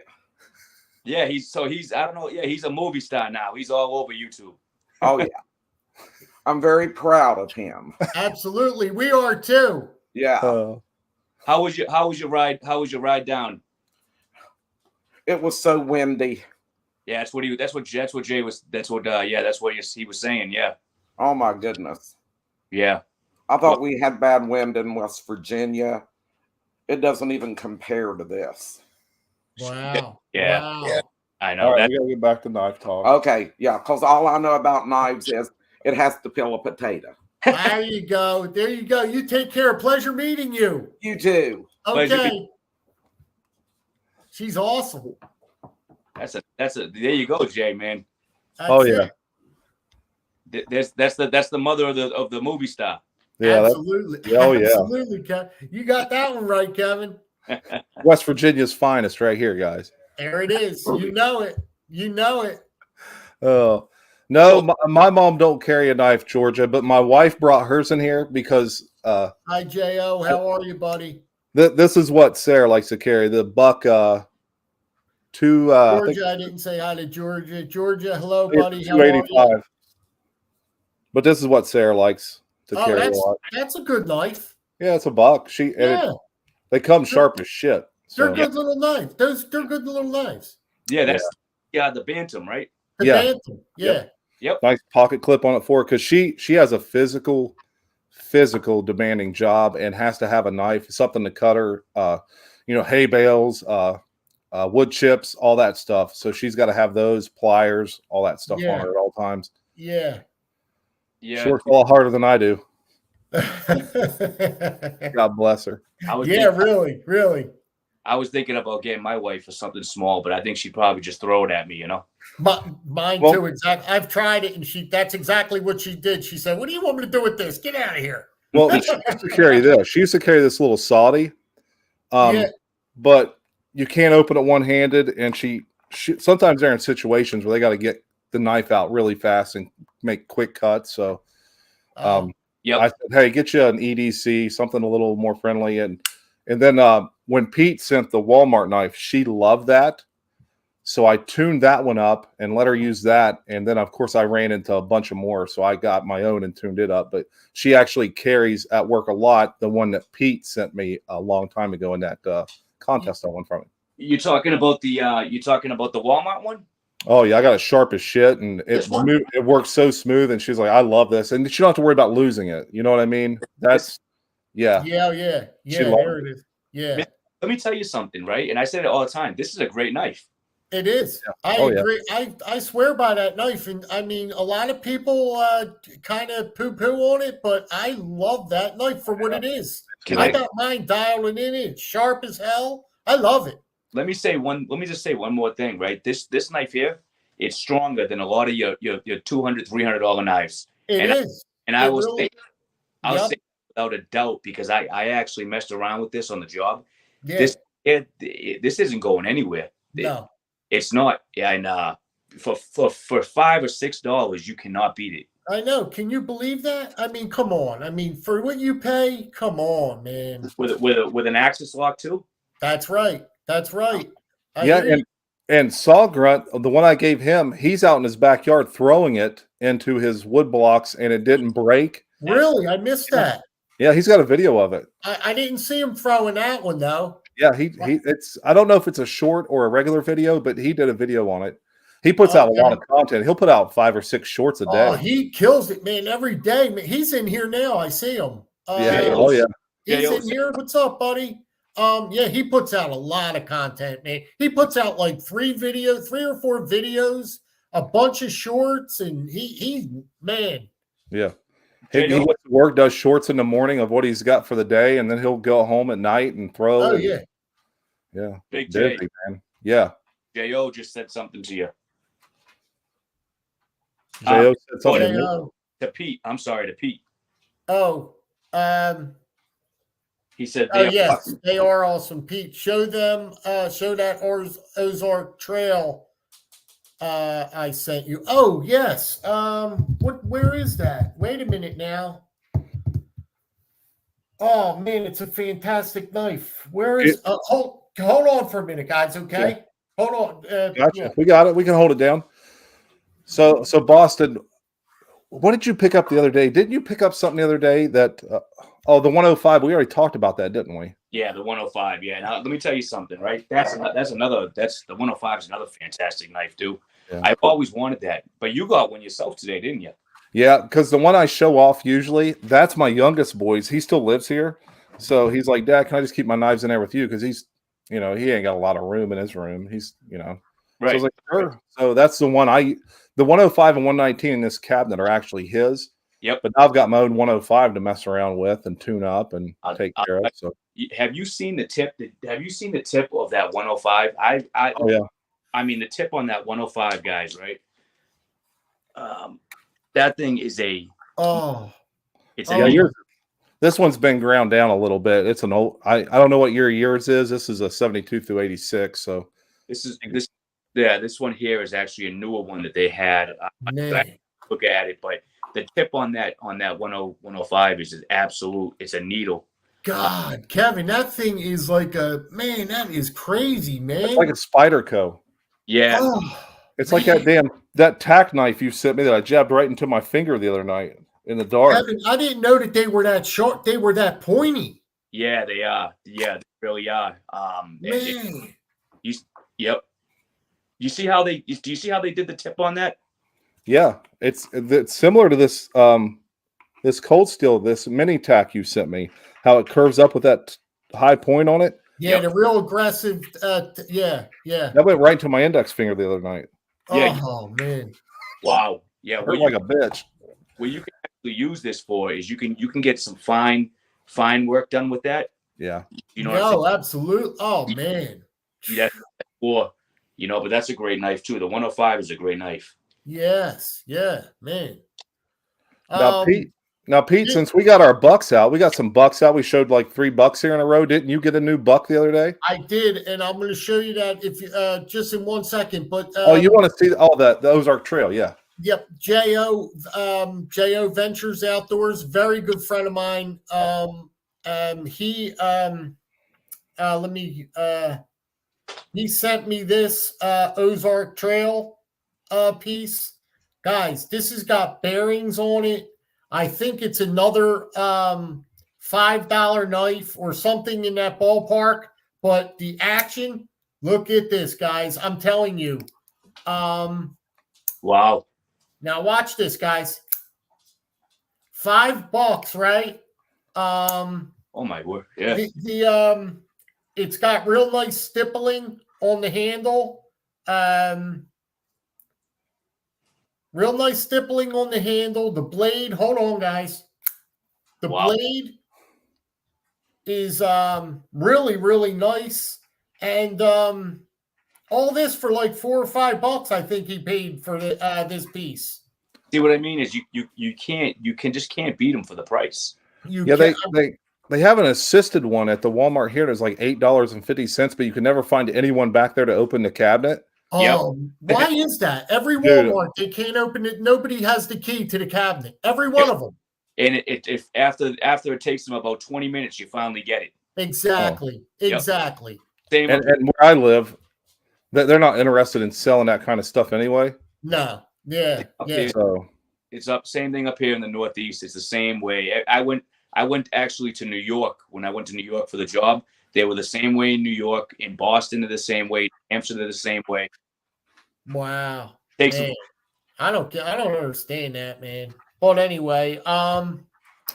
Yeah, he's I don't know. Yeah, he's a movie star now. He's all over YouTube. Oh yeah. I'm very proud of him. Absolutely. We are too. Yeah. How was your ride? How was your ride down? It was so windy. Yeah, that's what Jay was he was saying. Yeah. Oh my goodness. Yeah. I thought we had bad wind in West Virginia. It doesn't even compare to this. Wow. Yeah. Wow. Yeah. I know. All right, we gotta get back to knife talk. Okay, yeah, because all I know about knives is it has to peel a potato. There you go. There you go. You take care. Pleasure meeting you. You too. Okay. She's awesome. That's a there you go, Jay, man. Oh yeah. That's the mother of the movie star. Yeah. Absolutely. Oh yeah. Absolutely, Kevin. You got that one right, Kevin. West Virginia's finest right here, guys. There it is. You know it. You know it. Oh no, my mom don't carry a knife, Georgia, but my wife brought hers in here because Hi J.O. How are you, buddy? This is what Sarah likes to carry, the buck Georgia, I didn't say hi to Georgia. Georgia, hello, buddy. How are you? But this is what Sarah likes to carry a lot. That's a good knife. Yeah, it's a buck. They come sharp as shit. So. They're good little knives. They're good little knives. Yeah, that's the Bantam, right? The Bantam. Yeah. Yep. Nice pocket clip on it for her because she has a physical demanding job and has to have a knife, something to cut her hay bales, wood chips, all that stuff. So she's got to have those pliers, all that stuff on her at all times. Yeah. She works a lot harder than I do. God bless her. Really. I was thinking about getting my wife for something small, but I think she'd probably just throw it at me, Mine too, exactly. I've tried it, and that's exactly what she did. She said, "What do you want me to do with this? Get out of here." Well, she used to carry this. She used to carry this little Saudi, but you can't open it one-handed, and she sometimes they're in situations where they got to get the knife out really fast and make quick cuts. So, I said, "Hey, get you an EDC, something a little more friendly." And then when Pete sent the Walmart knife, she loved that. So I tuned that one up and let her use that. And then, of course, I ran into a bunch of more. So I got my own and tuned it up. But she actually carries at work a lot the one that Pete sent me a long time ago in that contest I won from it. You talking about the Walmart one? Oh yeah, I got it sharp as shit, and it works so smooth. And she's like, "I love this," and she don't have to worry about losing it. You know what I mean? That's yeah. There it is. Yeah. let me tell you something, right? And I said it all the time. This is a great knife. It is. Yeah. I Oh, yeah. agree. I swear by that knife. And I mean, a lot of people kind of poo-poo on it, but I love that knife for what it is. I got mine dialing in. It's sharp as hell. I love it. Let me just say one more thing, right? This knife here, it's stronger than a lot of your $200, $300 knives. It is. I It will really, say, I'll yep. say without a doubt, because I actually messed around with this on the job. Yeah. This isn't going anywhere. No. It's not. And for $5 or $6, you cannot beat it. I know. Can you believe that? I mean, come on. I mean, for what you pay, come on, man. With an axis lock too. That's right. That's right. And Saw Grunt, the one I gave him, he's out in his backyard throwing it into his wood blocks, and it didn't break. Really, I missed that. Yeah, he's got a video of it. I didn't see him throwing that one though. Yeah, it's I don't know if it's a short or a regular video, but he did a video on it. He puts out a lot of content. He'll put out 5 or 6 shorts a day. Oh, he kills it, man, every day. Man, he's in here now. I see him. Yeah. Oh, yeah. He's in here. What's up, buddy? Yeah, he puts out a lot of content, man. He puts out like 3 or 4 videos, a bunch of shorts, and he man. Yeah. He goes to work, does shorts in the morning of what he's got for the day, and then he'll go home at night and throw. Oh, yeah. Yeah. Big J. Busy, man. Yeah. J.O. just said something to you. J.O. said something to Pete. I'm sorry, to Pete. Oh, he said, yes, they are awesome. Pete, show that Ozark Trail I sent you. Oh, yes. Where is that? Wait a minute now. Oh, man, it's a fantastic knife. Where is hold on for a minute, guys, okay? Yeah. Hold on. Gotcha. Yeah. We got it. We can hold it down. So Boston, what did you pick up the other day? Didn't you pick up something the other day that the 105? We already talked about that, didn't we? Yeah, the 105. Yeah. Now let me tell you something, right? The 105 is another fantastic knife, too. Yeah. I've always wanted that, but you got one yourself today, didn't you? Yeah, because the one I show off usually, that's my youngest boy's. He still lives here, so he's like, "Dad, can I just keep my knives in there with you?" Because he's, he ain't got a lot of room in his room. He's, right. So I was like, "Sure." Right. So that's the one the 105 and 119 in this cabinet are actually his. Yep. But now I've got my own 105 to mess around with and tune up and take care of. So have you seen the tip? Have you seen the tip of that 105? Oh yeah. I mean, the tip on that 105, guys, right? That thing is this one's been ground down a little bit. It's an old. I don't know what year yours is. This is a 72 through 86. So this one here is actually a newer one that they had. I look at it, but the tip on that 105 is absolute. It's a needle. God, Kevin, that thing is like that is crazy, man. It's like a Spyderco. Yeah. Oh, it's like that tack knife you sent me that I jabbed right into my finger the other night in the dark. Kevin, I didn't know that they were that short. They were that pointy. Yeah, they are. Yeah, they really are. Man. Yep. Do you see how they did the tip on that? Yeah, it's similar to this this Cold Steel, this mini tack you sent me. How it curves up with that high point on it. Yeah, the real aggressive. Yeah. That went right to my index finger the other night. Yeah. Oh man. Wow. Yeah. Hurt like a bitch. What you can actually use this for is you can get some fine work done with that. Yeah. Absolutely. Oh man. Yeah. Or but that's a great knife too. The 105 is a great knife. Yes. Yeah, man. Now, Pete, since we got our bucks out, we got some bucks out. We showed like 3 bucks here in a row. Didn't you get a new buck the other day? I did, and I'm going to show you that if you just in 1 second. But you want to see all that? The Ozark Trail, yeah. Yep, Jo Ventures Outdoors, very good friend of mine. He sent me this Ozark Trail piece, guys. This has got bearings on it. I think it's another $5 knife or something in that ballpark. But the action, look at this, guys. I'm telling you. Wow. Now watch this, guys. $5, right? Oh my word! Yeah. It's got real nice stippling on the handle. Real nice stippling on the handle. The blade, hold on, guys. The blade is really, really nice. And all this for like $4 or $5, I think he paid for this piece. See what I mean? Is you just can't beat them for the price. They have an assisted one at the Walmart here. It's like $8.50, but you can never find anyone back there to open the cabinet. Oh, why is that? Every Walmart, they can't open it. Nobody has the key to the cabinet. Every one of them. And if after it takes them about 20 minutes, you finally get it. Exactly. Exactly. And where I live, they're not interested in selling that kind of stuff anyway. No. Yeah. So it's up. Same thing up here in the Northeast. It's the same way. I went actually to New York. When I went to New York for the job, they were the same way in New York. In Boston, they're the same way. Hampshire, they're the same way. Wow. Man. I don't understand that, man. But anyway,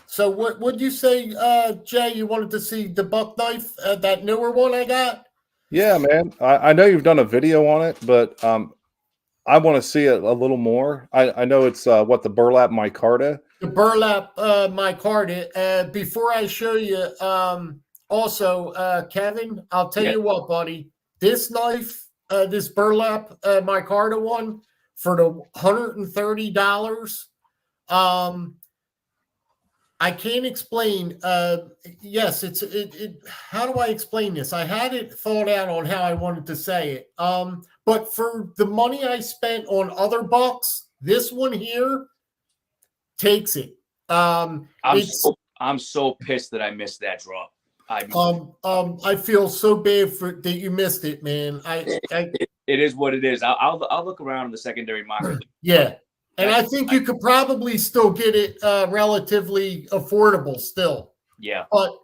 so what would you say, Jay? You wanted to see the buck knife, that newer one I got? Yeah, man. I know you've done a video on it, but I want to see it a little more. I know it's the burlap micarta. The burlap micarta. Before I show you, also, Kevin, I'll tell you what, buddy. This knife, this burlap micarta one, for the $130. I can't explain. Yes, how do I explain this? I had it thought out on how I wanted to say it. But for the money I spent on other bucks, this one here takes it. I'm so pissed that I missed that drop. I feel so bad that you missed it, man. It is what it is. I'll look around in the secondary market. Yeah. And I think you could probably still get it relatively affordable still. Yeah. But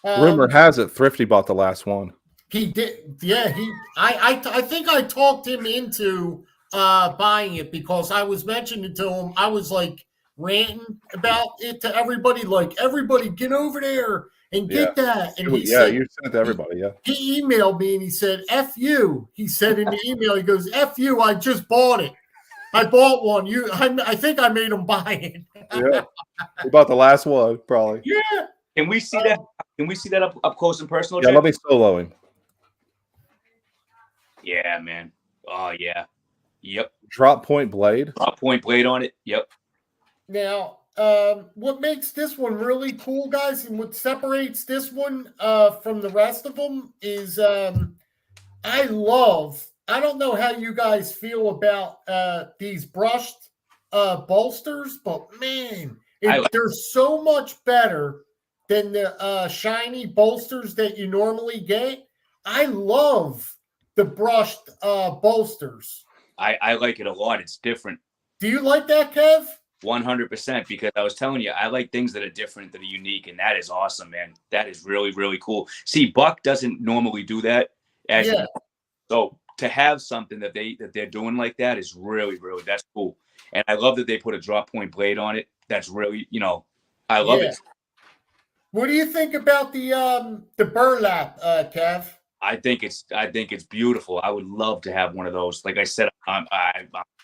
rumor has it Thrifty bought the last one. He did. Yeah. I think I talked him into buying it because I was mentioning to him. I was like ranting about it to everybody. Like, everybody get over there and get that. And you sent it to everybody. Yeah. He emailed me and he said, "F you." He said in the email, he goes, "F you. I just bought it. I bought one. I think I made him buy it." Yeah, he bought the last one, probably. Yeah. Can we see that? Can we see that up close and personal? Yeah, let me solo him. Yeah, man. Oh yeah. Yep. Drop point blade. Drop point blade on it. Yep. Now, what makes this one really cool, guys, and what separates this one from the rest of them is I don't know how you guys feel about these brushed bolsters, but man, they're so much better than the shiny bolsters that you normally get. I love the brushed bolsters. I like it a lot. It's different. Do you like that, Kev? 100%, because I was telling you, I like things that are different, that are unique, and that is awesome, man. That is really, really cool. See, Buck doesn't normally do that. So to have something that they're doing like that is really, really, that's cool. And I love that they put a drop point blade on it. That's really, I love it. What do you think about the burlap, Kev? I think it's beautiful. I would love to have one of those. Like I said, I'm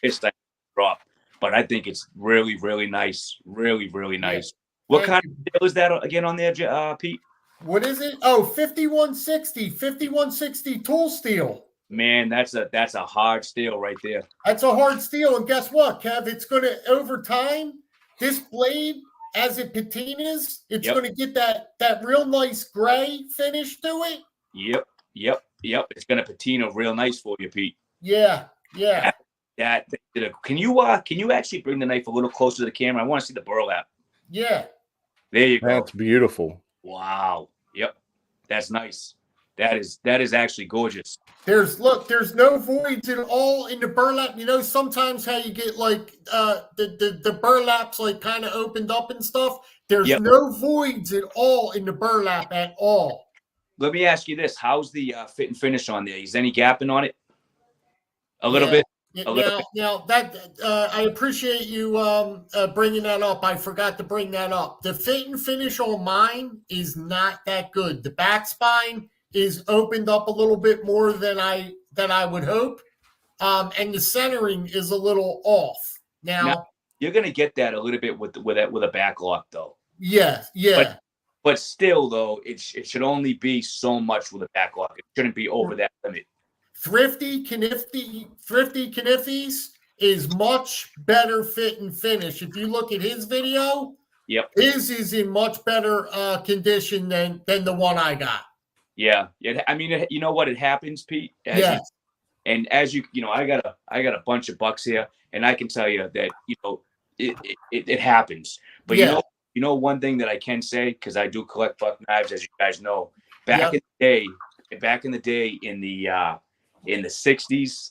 pissed I dropped, but I think it's really, really nice. Really, really nice. What kind of deal is that again on there, Pete? What is it? Oh, 5160 tool steel. Man, that's a hard steel right there. That's a hard steel, and guess what, Kev? It's going to, over time, this blade, as it patinas, it's going to get that real nice gray finish to it. Yep. It's going to patina real nice for you, Pete. Yeah. Can you actually bring the knife a little closer to the camera? I want to see the burlap. Yeah. There you go. That's beautiful. Wow. Yep. That's nice. That is actually gorgeous. There's no voids at all in the burlap. Sometimes how you get like the burlaps like kind of opened up and stuff. There's no voids at all in the burlap at all. Let me ask you this: how's the fit and finish on there? Is any gapping on it? A little bit. Now that I appreciate you bringing that up. I forgot to bring that up. The fit and finish on mine is not that good. The back spine is opened up a little bit more than I would hope. And the centering is a little off. Now you're gonna get that a little bit with a back lock though. Yeah. But still though, it should only be so much with a back lock. It shouldn't be over that limit. Thrifty Kniffy's is much better fit and finish. If you look at his video, yep, his is in much better condition than the one I got. Yeah. I mean, you know what? It happens, Pete. Yes. As you know, I got a bunch of bucks here, and I can tell you that it happens. But you know one thing that I can say, because I do collect buck knives, as you guys know. Back in the day, in the 60s,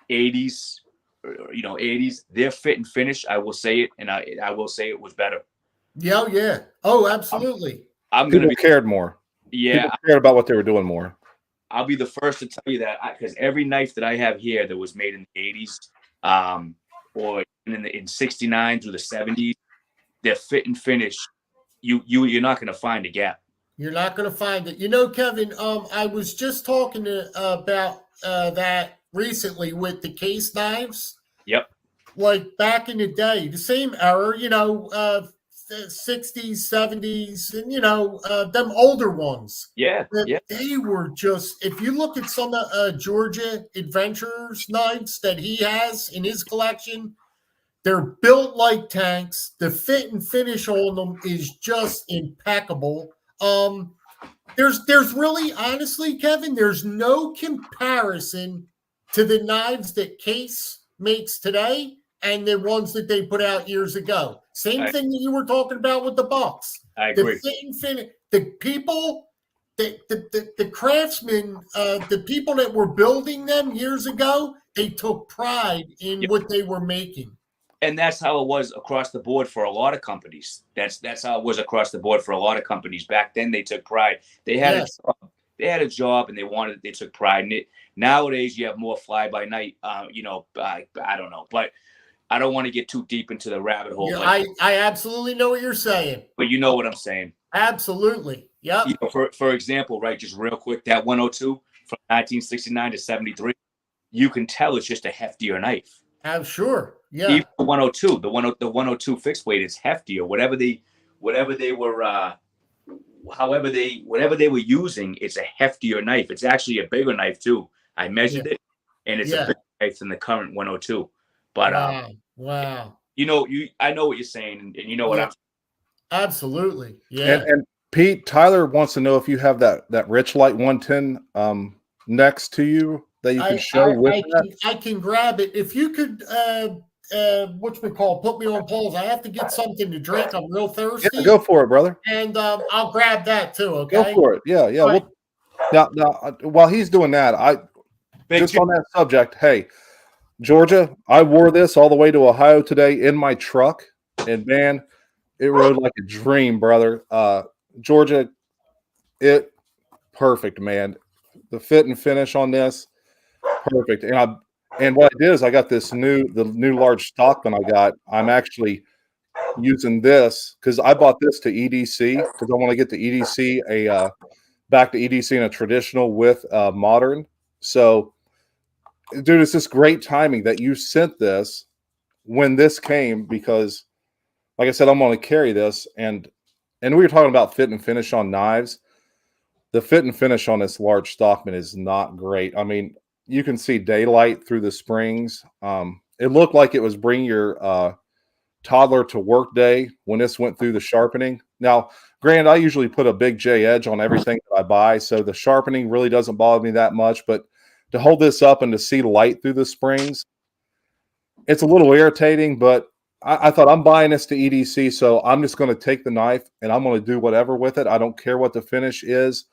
80s, 80s, their fit and finish, I will say it, and I will say it was better. Yeah. Oh, absolutely. People cared more. Yeah. People cared about what they were doing more. I'll be the first to tell you that, because every knife that I have here that was made in the 80s, or in 69 through the 70s, their fit and finish, you're not going to find a gap. You're not going to find it. You know, Kevin, I was just talking about that recently with the case knives. Yep. Like back in the day, the same era, 60s, 70s, and, them older ones. Yeah. They were just, if you look at some of Georgia Adventurers knives that he has in his collection, they're built like tanks. The fit and finish on them is just impeccable. There's really, honestly, Kevin, there's no comparison to the knives that Case makes today and the ones that they put out years ago. Same thing that you were talking about with the Bucks. I agree. The fit and finish, the people, the craftsmen, the people that were building them years ago, they took pride in what they were making. And that's how it was across the board for a lot of companies. That's how it was across the board for a lot of companies. Back then, they took pride. They had a job, and they took pride in it. Nowadays, you have more fly by night. I don't know, but I don't want to get too deep into the rabbit hole. Yeah, I absolutely know what you're saying. But you know what I'm saying. Absolutely. Yep. For example, right, just real quick, that 102 from 1969 to 73, you can tell it's just a heftier knife. I'm sure. Yeah. Even the 102, the 102 fixed weight is heftier. Whatever they were using, it's a heftier knife. It's actually a bigger knife too. I measured it, and it's a bigger knife than the current 102. But wow. I know what you're saying, and you know what I'm saying. Absolutely. Yeah. And Pete, Tyler wants to know if you have that Rich Light 110 next to you that you can show with that. I can grab it. If you could put me on pause. I have to get something to drink. I'm real thirsty. Yeah, go for it, brother. And I'll grab that too, okay? Go for it. Yeah. Right. Now, while he's doing that, on that subject, hey, Georgia, I wore this all the way to Ohio today in my truck, and man, it rode like a dream, brother. Georgia, perfect, man. The fit and finish on this, perfect. And what I did is I got the new large Stockman I got. I'm actually using this because I bought this to EDC because I want to get the EDC back to EDC in a traditional with modern. So, dude, it's just great timing that you sent this when this came because, like I said, I'm going to carry this and we were talking about fit and finish on knives. The fit and finish on this large Stockman is not great. I mean, you can see daylight through the springs. It looked like it was bring your toddler to work day when this went through the sharpening. Now, granted, I usually put a BigJ edge on everything that I buy, so the sharpening really doesn't bother me that much. But to hold this up and to see light through the springs, it's a little irritating. But I thought I'm buying this to EDC, so I'm just going to take the knife and I'm going to do whatever with it. I don't care what the finish is.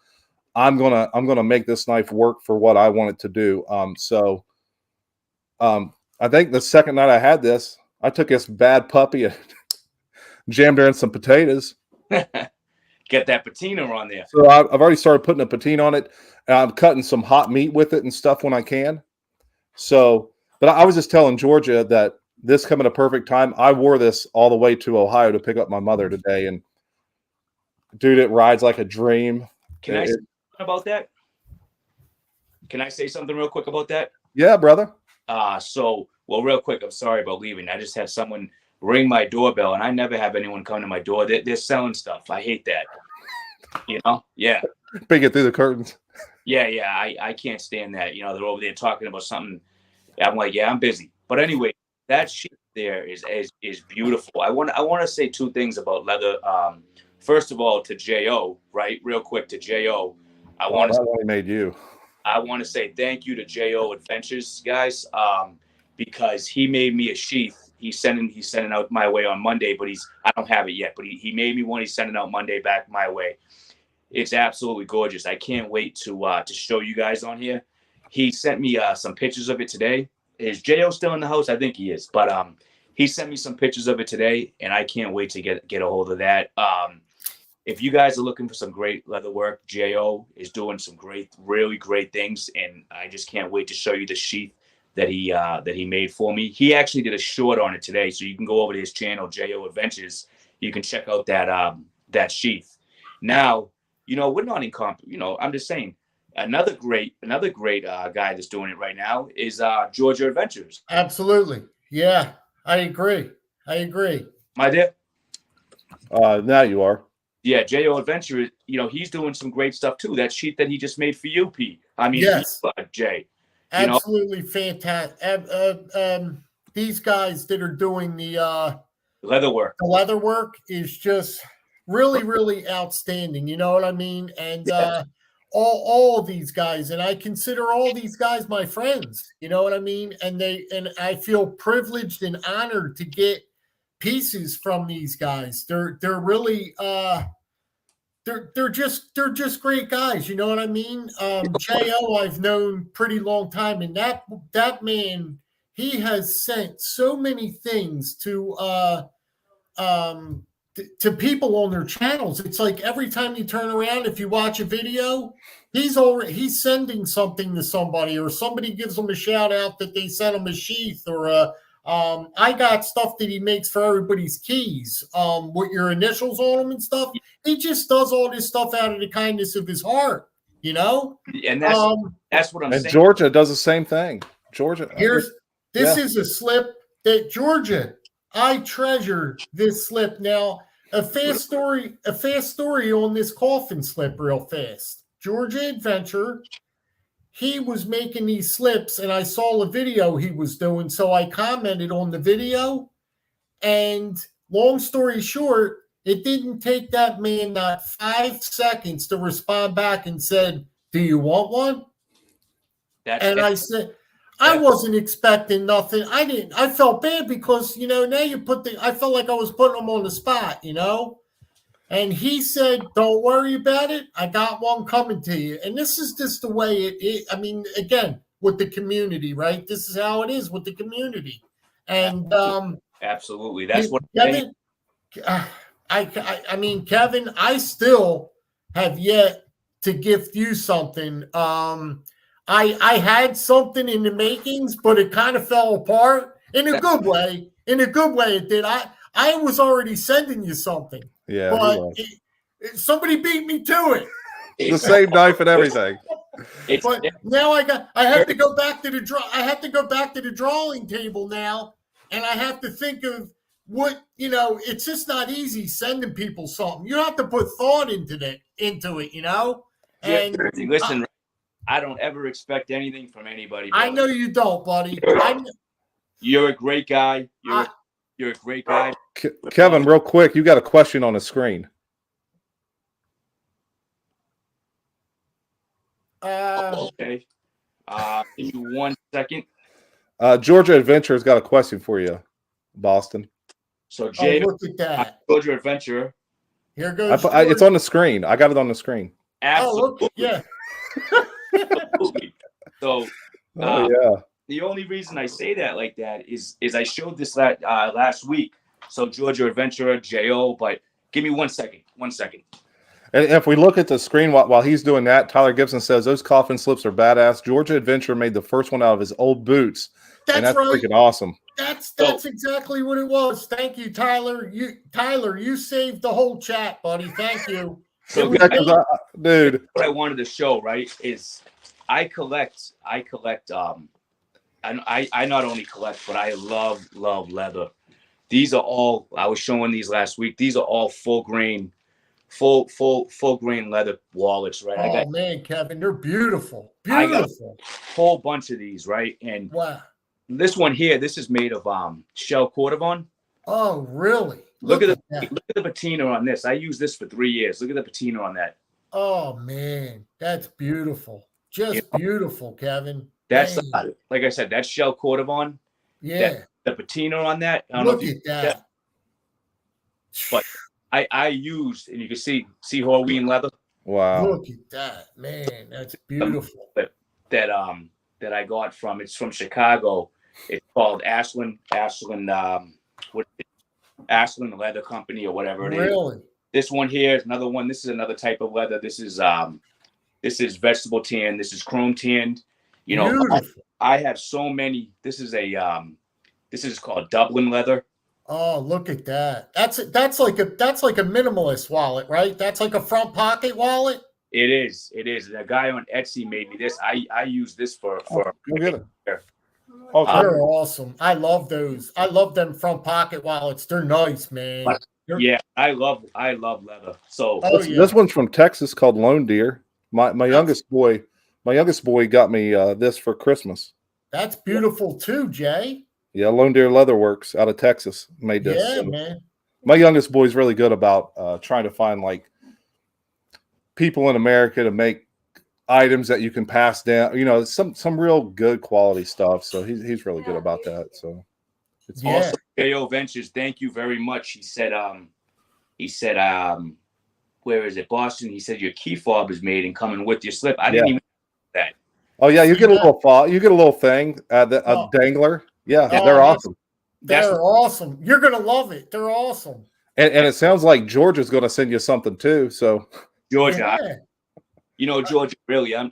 I'm gonna make this knife work for what I want it to do. I think the second night I had this, I took this bad puppy and jammed her in some potatoes. Get that patina on there. So I've already started putting a patina on it. And I'm cutting some hot meat with it and stuff when I can. So, but I was just telling Georgia that this coming at a perfect time. I wore this all the way to Ohio to pick up my mother today, and dude, it rides like a dream. Can I say about that? Can I say something real quick about that? Yeah, brother. Well, real quick, I'm sorry about leaving. I just had someone ring my doorbell, and I never have anyone come to my door. They're selling stuff. I hate that. You know? Yeah. Peeking through the curtains. Yeah. I can't stand that. You know, they're over there talking about something. I'm like, yeah, I'm busy. But anyway, that sheet there is beautiful. I want to say two things about leather. First of all, to Jo, right? Real quick to Jo. I want to say thank you to Jo Adventures, guys, because he made me a sheath. He's sending out my way on Monday, but I don't have it yet. But he made me one. He's sending out Monday back my way. It's absolutely gorgeous. I can't wait to show you guys on here. He sent me some pictures of it today. Is Jo still in the house? I think he is. But he sent me some pictures of it today, and I can't wait to get a hold of that. If you guys are looking for some great leather work, Jo is doing some really great things, and I just can't wait to show you the sheath that he made for me. He actually did a short on it today, so you can go over to his channel, Jo Adventures. You can check out that sheath. Now, you know, we're not in you know, I'm just saying. Another great guy that's doing it right now is Georgia Adventures. Absolutely. Yeah, I agree. My dear? Now you are. Yeah, Jo Adventure, you know, he's doing some great stuff too. That sheet that he just made for you, Pete. I mean, yes. Jay. Absolutely fantastic. These guys that are doing the leather work is just really, really outstanding. You know what I mean? And all of these guys, and I consider all these guys my friends. You know what I mean? And I feel privileged and honored to get pieces from these guys. They're really they're just great guys. You know what I mean? Jo I've known pretty long time, and that man, he has sent so many things to people on their channels. It's like every time you turn around, if you watch a video, he's sending something to somebody, or somebody gives him a shout out that they sent him a sheath, or I got stuff that he makes for everybody's keys with your initials on them and stuff. He just does all this stuff out of the kindness of his heart, you know? And that's what I'm saying. And Georgia does the same thing. Georgia. This is a slip that Georgia, I treasure this slip. Now, a fast story on this coffin slip real fast. Georgia Adventure, he was making these slips, and I saw a video he was doing, so I commented on the video. And long story short, it didn't take that man not 5 seconds to respond back and said, "Do you want one?" I said, I wasn't expecting nothing. I felt bad because, you know, now I felt like I was putting him on the spot, you know? And he said, "Don't worry about it. I got one coming to you." And this is just the way I mean, again, with the community, right? This is how it is with the community. And absolutely. That's what Kevin, I mean, Kevin, I still have yet to gift you something. I had something in the makings, but it kind of fell apart in a good way. In a good way, it did. I was already sending you something. Yeah, but somebody beat me to it. The same knife and everything. But now I have to go back to the drawing table now, and I have to think of what, you know. It's just not easy sending people something. You have to put thought into it, you know. And listen, I don't ever expect anything from anybody. Brother. I know you don't, buddy. You're a great guy. You're a great guy. Kevin, real quick, you got a question on the screen. Okay. Give you 1 second. Georgia Adventure's got a question for you, Boston. So, Jay, look at that. Georgia Adventure. Here goes. It's on the screen. I got it on the screen. Absolutely. Yeah. Absolutely. So, yeah. The only reason I say that like that is I showed this last week. So Georgia Adventurer, Jo, but give me 1 second. 1 second. And if we look at the screen while he's doing that, Tyler Gibson says those coffin slips are badass. Georgia Adventurer made the first one out of his old boots. That's right. Freaking awesome. That's exactly what it was. Thank you, Tyler. You saved the whole chat, buddy. Thank you. So Yeah, 'cause dude, what I wanted to show, right, is I collect and I not only collect, but I love leather. These are all, I was showing these last week. These are all full grain leather wallets, right? Oh man, Kevin, they're beautiful. I got Beautiful. a whole bunch of these, right? And Wow. this one here, this is made of shell cordovon. Oh, really? Look at that. the patina on this. I used this for 3 years. Look at the patina on that. Oh man, that's beautiful. Just beautiful, Kevin. That's Man. like I said, that's shell cordovon. Yeah. The patina on that. I don't know Look if you at that. but I used, and you can see Halloween leather. wow. Look at that, man. That's beautiful. That I got from, it's from Chicago. It's called Ashland Leather Company or whatever it is. Really? This one here is another one. This is another type of leather. This is vegetable tan. This is chrome tanned. You know, Beautiful. I have so many. This is called Dublin leather. Oh, look at that. That's like a minimalist wallet, right? That's like a front pocket wallet. It is. And a guy on Etsy made me this. I use this for Go get it. Oh, They're awesome. I love those. I love them front pocket wallets. They're nice, man. yeah, I love leather. So this one's from Texas called Lone Deer. My youngest boy got me this for Christmas. That's beautiful too, Jay. Yeah, Lone Deer Leather Works out of Texas made this. Yeah, So man. my youngest boy's really good about trying to find like people in America to make items that you can pass down. You know, some real good quality stuff. So he's really good about that. So it's also KO Ventures. Thank you very much. He said where is it? Boston. He said your key fob is made and coming with your slip. I didn't even know that. Oh yeah, you get a little fob. You get a little thing, a dangler. Yeah, they're awesome. They're awesome. You're gonna love it. They're awesome. And it sounds like Georgia's going to send you something too. So Georgia, Georgia, really, I'm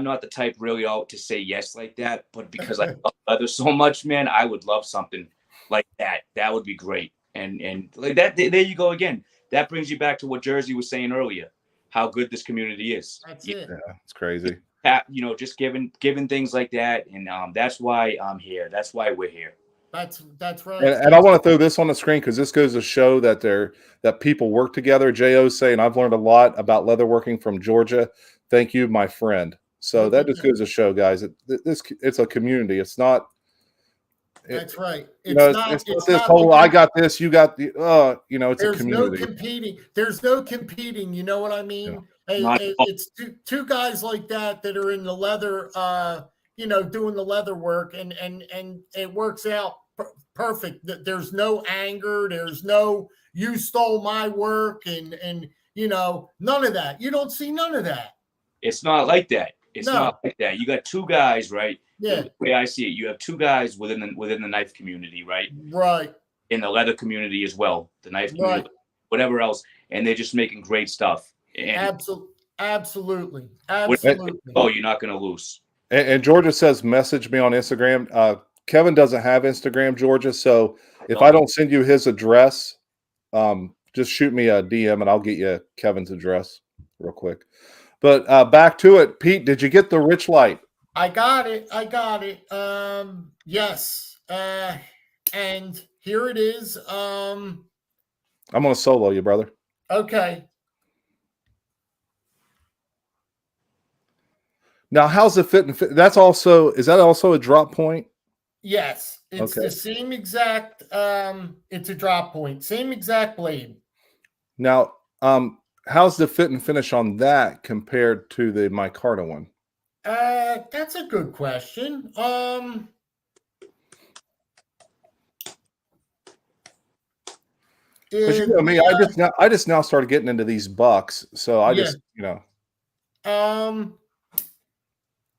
not the type really out to say yes like that, but because I love leather so much, man, I would love something like that. That would be great. And like that, there you go again. That brings you back to what Jersey was saying earlier, how good this community is. That's it. Yeah, it's crazy. Just giving things like that, and that's why I'm here. That's why we're here. That's right. And I want to throw this on the screen because this goes to show that people work together. J.O.'s saying, I've learned a lot about leatherworking from Georgia. Thank you, my friend. So that just goes to show, guys, it's a community. It's not. That's right. It's not this whole I got this, you got the it's a community. There's no competing, you know what I mean? Yeah. It's two guys like that are in the leather doing the leather work and it works out perfect. There's no anger, there's no you stole my work and none of that. You don't see none of that. It's not like that. It's not like that. You got two guys, right? Yeah. The way I see it, you have two guys within the knife community, right? Right. In the leather community as well, the knife community, whatever else, and they're just making great stuff. And absolutely. Oh, you're not going to lose. And Georgia says, message me on Instagram. Kevin doesn't have Instagram, Georgia. So if I don't send you his address, just shoot me a DM and I'll get you Kevin's address real quick. But back to it, Pete. Did you get the Rich Light? I got it. Yes. And here it is. I'm going to solo you, brother. Okay. Now, how's the fit and fit? Is that also a drop point? Yes. It's the same exact, it's a drop point. Same exact blade. Now, how's the fit and finish on that compared to the micarta one? That's a good question. Me, I just now started getting into these bucks, so I just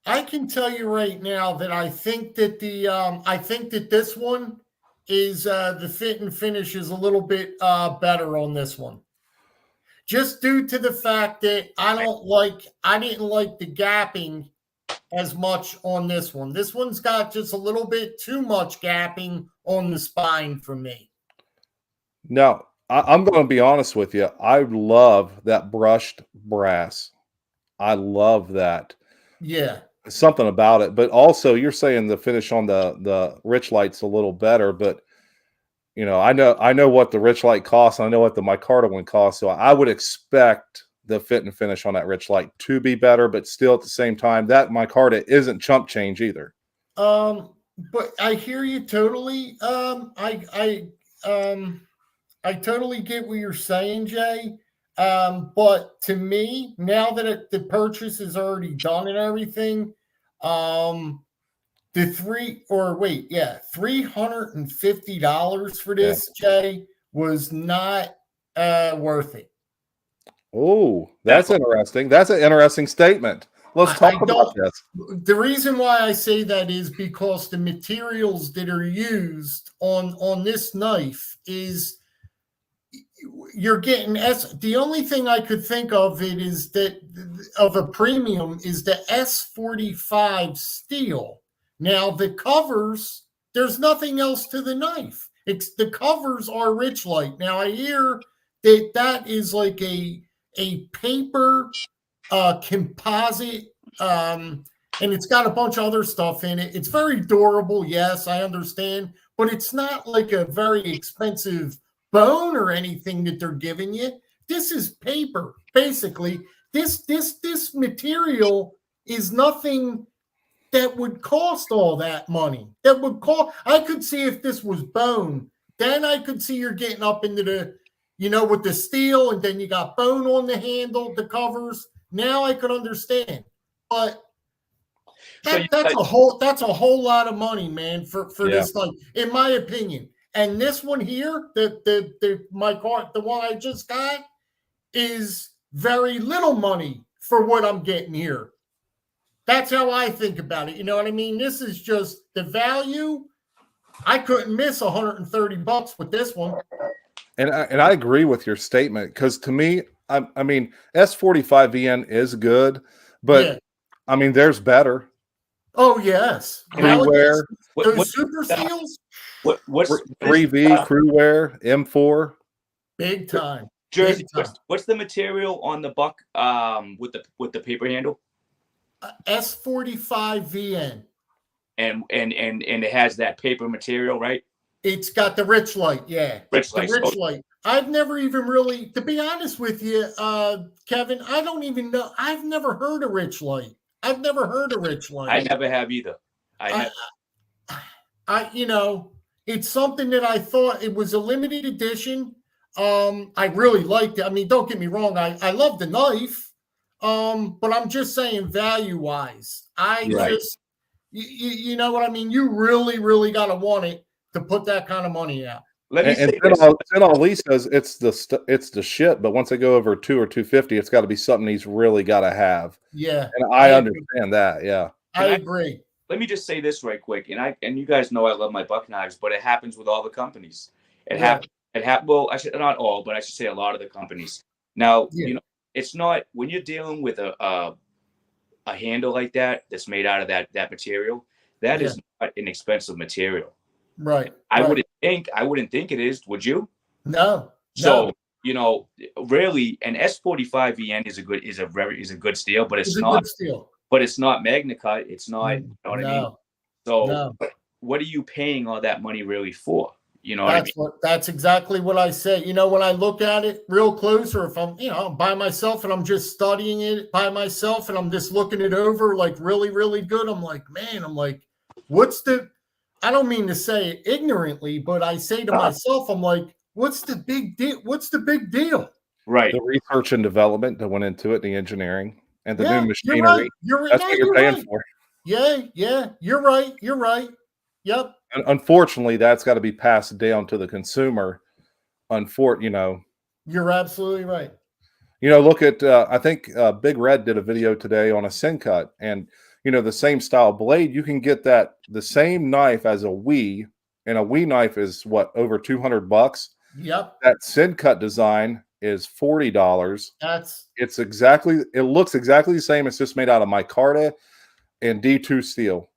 I can tell you right now that I think that this one is the fit and finish is a little bit better on this one. Just due to the fact that I didn't like the gapping as much on this one. This one's got just a little bit too much gapping on the spine for me. Now, I'm going to be honest with you. I love that brushed brass. I love that. Yeah. Something about it. But also, you're saying the finish on the Rich Light's a little better. But I know what the Rich Light costs. And I know what the micarta one costs. So I would expect the fit and finish on that Rich Light to be better. But still, at the same time, that micarta isn't chump change either. But I hear you totally. I totally get what you're saying, Jay. But to me, now that the purchase is already done and everything, $350 for this, Jay, was not worth it. Oh, that's interesting. That's an interesting statement. Let's talk about this. The reason why I say that is because the materials that are used on this knife is you're getting the only thing I could think of it is that of a premium is the S45 steel. Now the covers, there's nothing else to the knife. The covers are Rich Light. Now I hear that is like a paper composite, and it's got a bunch of other stuff in it. It's very durable, yes, I understand, but it's not like a very expensive bone or anything that they're giving you. This is paper, basically. This material is nothing that would cost all that money. That would cost. I could see if this was bone, then I could see you're getting up into the, with the steel, and then you got bone on the handle, the covers. Now I could understand, but that's a whole lot of money, man, for this thing, in my opinion. And this one here, the one I just got, is very little money for what I'm getting here. That's how I think about it. You know what I mean? This is just the value. I couldn't miss $130 with this one. And I agree with your statement, because to me, I mean, S45 VN is good, but I mean, there's better. Oh yes, Crewwear, those super seals. What's 3V Crewwear M4? Big time. Jersey, what's the material on the buck with the paper handle? S45 VN. And it has that paper material, right? It's got the Rich Light, yeah. Rich Light. I've never even really, to be honest with you, Kevin, I don't even know. I've never heard of Rich Light. I never have either. It's something that I thought it was a limited edition. I really liked it. I mean, don't get me wrong. I love the knife. But I'm just saying value wise, you know what I mean? You really, really got to want it to put that kind of money out. And Ali says it's the shit, but once they go over 2 or 250, it's got to be something he's really got to have. Yeah, and I understand that. Yeah, I agree. Let me just say this right quick, and you guys know I love my buck knives, but it happens with all the companies. It happens. Well, I should not all, but I should say a lot of the companies. Now, it's not when you're dealing with a handle like that's made out of that material. That is not an expensive material. Right. I wouldn't think it is. Would you? No. So really, an S45 VN is a good steel, but it's not. Good steel. But it's not Magna Cut. It's not. You know what I mean? So, what are you paying all that money really for? You know what I mean? That's exactly what I say. When I look at it real close, or if I'm, by myself and I'm just studying it by myself and I'm just looking it over like really, really good, I'm like, I don't mean to say it ignorantly, but I say to myself, I'm like, what's the big deal? What's the big deal? Right. The research and development that went into it, the engineering and the new machinery. That's what you're paying for. Yeah. You're right. Yep. And unfortunately, that's got to be passed down to the consumer. You're absolutely right. Look at I think Big Red did a video today on a sin cut, and the same style blade. You can get the same knife as a Wii, and a Wii knife is over $200. Yep. That sin cut design is $40. It looks exactly the same. It's just made out of micarta and D2 steel.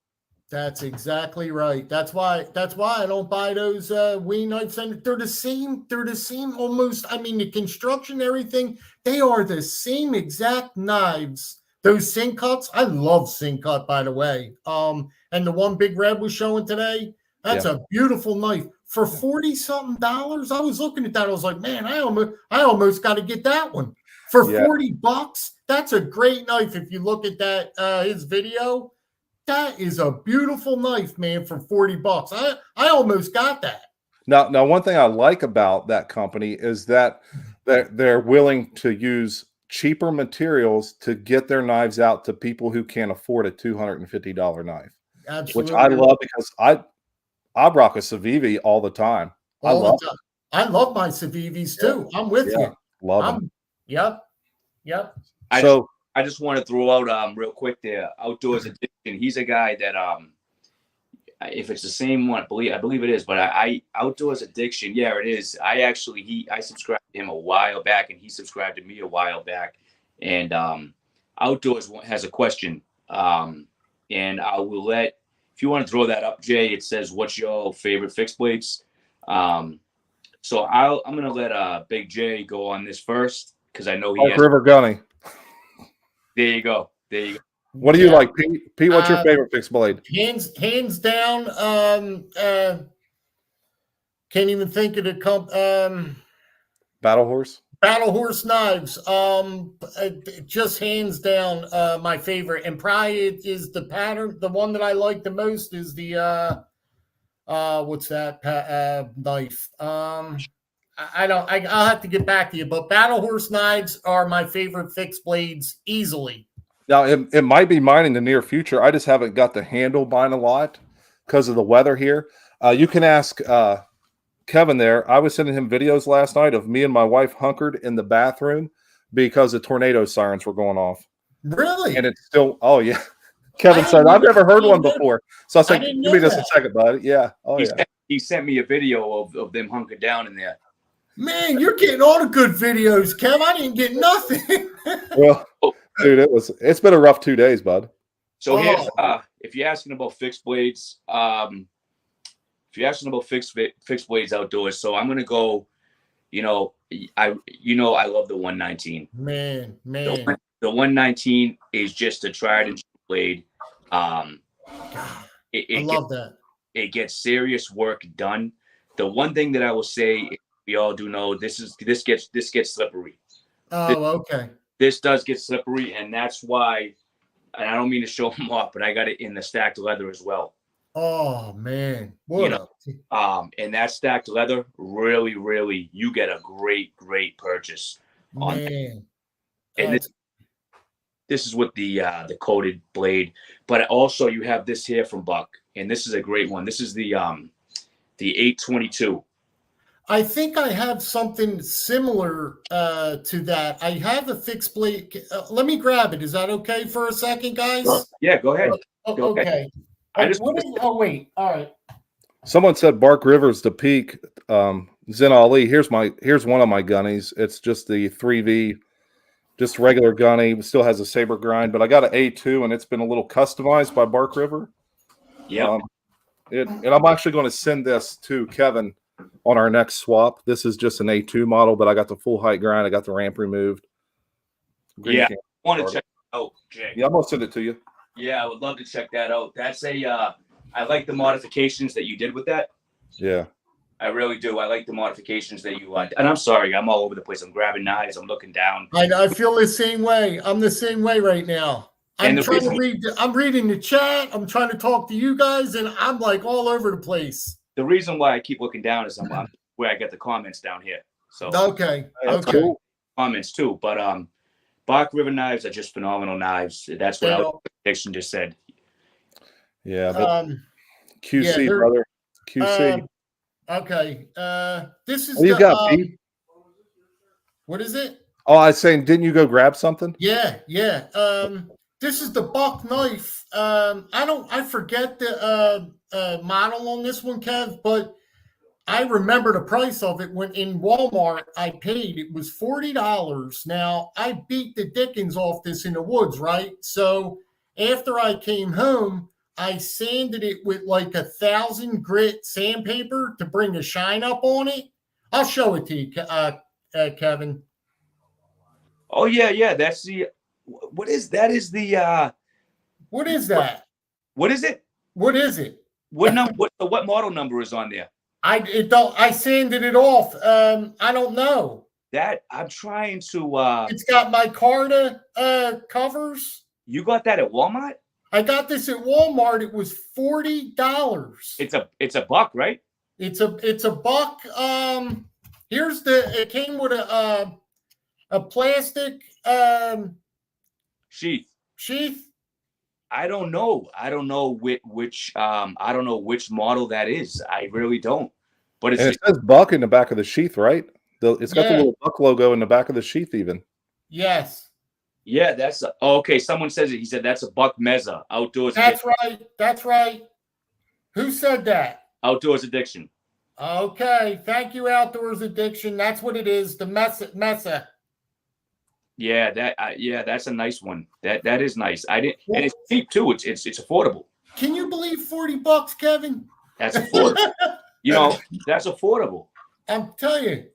That's exactly right. That's why I don't buy those Wii knives. And they're the same. They're the same almost. I mean, the construction, everything. They are the same exact knives. Those Sing Cuts. I love Sing Cut, by the way. And the one Big Red was showing today. That's a beautiful knife for $40-something. I was looking at that. I was like, man, I almost got to get that one for $40. That's a great knife. If you look at that his video. That is a beautiful knife, man, for $40. I almost got that. Now, one thing I like about that company is that they're willing to use cheaper materials to get their knives out to people who can't afford a $250 knife. Absolutely. Which I love because I rock a Civivi all the time. I love my Civivis too. I'm with you. Love them. Yep. I just want to throw out real quick there. Outdoors Addiction. He's a guy that if it's the same one, I believe it is. But I Outdoors Addiction. Yeah, it is. I subscribed to him a while back, and he subscribed to me a while back. And Outdoors has a question, and I will let if you want to throw that up, Jay. It says, "What's your favorite fixed blades?" So I'm gonna let Big J go on this first because I know he has River Gunny. There you go. What do you like, Pete? Pete, what's your favorite fixed blade? Hands down. Can't even think of the Battle Horse. Battle Horse knives. Just hands down, my favorite, and probably it is the pattern. The one that I like the most is the what's that knife? I'll have to get back to you, but Battle Horse knives are my favorite fixed blades easily. Now, it might be mine in the near future. I just haven't got the handle mine a lot because of the weather here. You can ask Kevin there. I was sending him videos last night of me and my wife hunkered in the bathroom because the tornado sirens were going off. Really? And it's still, oh, yeah. Kevin said, I've never heard one before. So I was like, give me just a second, buddy. Yeah. Oh, yeah. He sent me a video of them hunkered down in there. Man, you're getting all the good videos, Kev. I didn't get nothing. Well, dude, it's been a rough 2 days, bud. So here's if you're asking about fixed blades, fixed blades outdoors, so I'm gonna go. I love the 119. Man. The 119 is just a tried and true blade. I love that. It gets serious work done. The one thing that I will say, we all do know, this gets slippery. Okay. This does get slippery, and that's why. And I don't mean to show them off, but I got it in the stacked leather as well. Oh man, and that stacked leather, really, really, you get a great purchase on that. And this is with the coated blade, but also you have this here from Buck, and this is a great one. This is the 822. I think I have something similar to that. I have a fixed blade. Let me grab it. Is that okay for a second, guys? Yeah, go ahead. Okay. Wait. All right. Someone said Bark Rivers the peak. Zen Ali. Here's one of my gunnies. It's just the 3V, just regular gunny. It still has a saber grind, but I got an A2 and it's been a little customized by Bark River. Yeah. And I'm actually going to send this to Kevin on our next swap. This is just an A2 model, but I got the full height grind. I got the ramp removed. I want to check it out, Jay. Yeah, I'm going to send it to you. Yeah, I would love to check that out. That's I like the modifications that you did with that. Yeah. I really do. I like the modifications that you and I'm sorry, I'm all over the place. I'm grabbing knives. I'm looking down. I feel the same way. I'm the same way right now. I'm reading the chat. I'm trying to talk to you guys, and I'm like all over the place. The reason why I keep looking down is I'm where I get the comments down here. So okay. Cool. Comments too, but Bark River knives are just phenomenal knives. That's what our prediction just said. Yeah, but QC, brother. QC. Okay. This is what you got, Pete? What is it? Oh, I was saying, didn't you go grab something? Yeah. This is the Buck knife. I forget the model on this one, Kev, but I remember the price of it when in Walmart I paid. It was $40. Now I beat the dickens off this in the woods, right? So after I came home, I sanded it with like 1,000 grit sandpaper to bring the shine up on it. I'll show it to you, Kevin. Oh yeah. That's the. What is that? Is the. What is that? What is it? What is it? What number? What model number is on there? I sanded it off. I don't know. That I'm trying to. It's got my Carta covers. You got that at Walmart? I got this at Walmart. It was $40. It's a buck, right? It's a buck. It came with a plastic sheath. I don't know. I don't know which I don't know which model that is. I really don't. But it says Buck in the back of the sheath, right? It's got the little Buck logo in the back of the sheath, even. Yes. Yeah, that's okay. Someone says it. He said that's a Buck Mezza Outdoors. That's right. That's right. Who said that? Outdoors Addiction. Okay. Thank you, Outdoors Addiction. That's what it is. The Mesa. Yeah, that's a nice one. That is nice. And it's cheap too. It's affordable. Can you believe $40, Kevin? That's affordable. That's affordable. I'm telling you,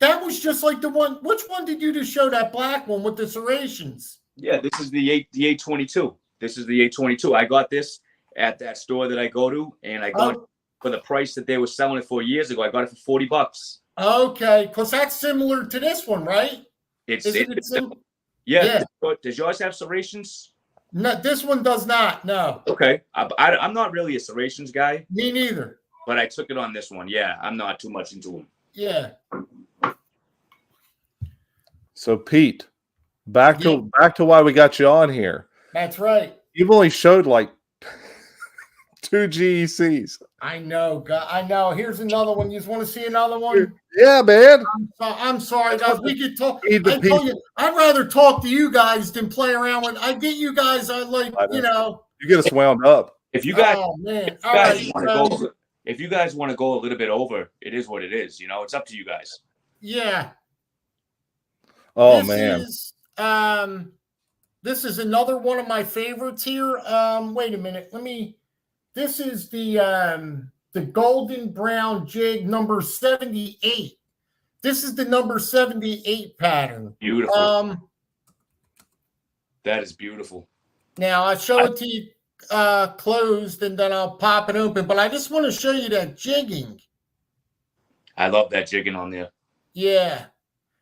that was just like the one. Which one did you just show? That black one with the serrations? Yeah, this is the 822. This is the 822. I got this at that store that I go to, and I got it for the price that they were selling it for years ago. I got it for $40. Okay, because that's similar to this one, right? It's yeah. Does yours have serrations? No, this one does not. No. Okay, I'm not really a serrations guy. Me neither. But I took it on this one. Yeah, I'm not too much into them. Yeah. So Pete, back to why we got you on here. That's right. You've only showed like 2 GECs. I know. God, I know. Here's another one. You just want to see another one? Yeah, man. I'm sorry, guys. We could talk. I told you, I'd rather talk to you guys than play around with. I get you guys. You get us wound up. If you guys, oh man, if you guys want to go a little bit over, it is what it is. It's up to you guys. Yeah. Oh this man. This is another one of my favorites here. Wait a minute. This is the golden brown jig number 78. This is the number 78 pattern. Beautiful. That is beautiful. Now I'll show it to you closed, and then I'll pop it open. But I just want to show you that jigging. I love that jigging on there. Yeah.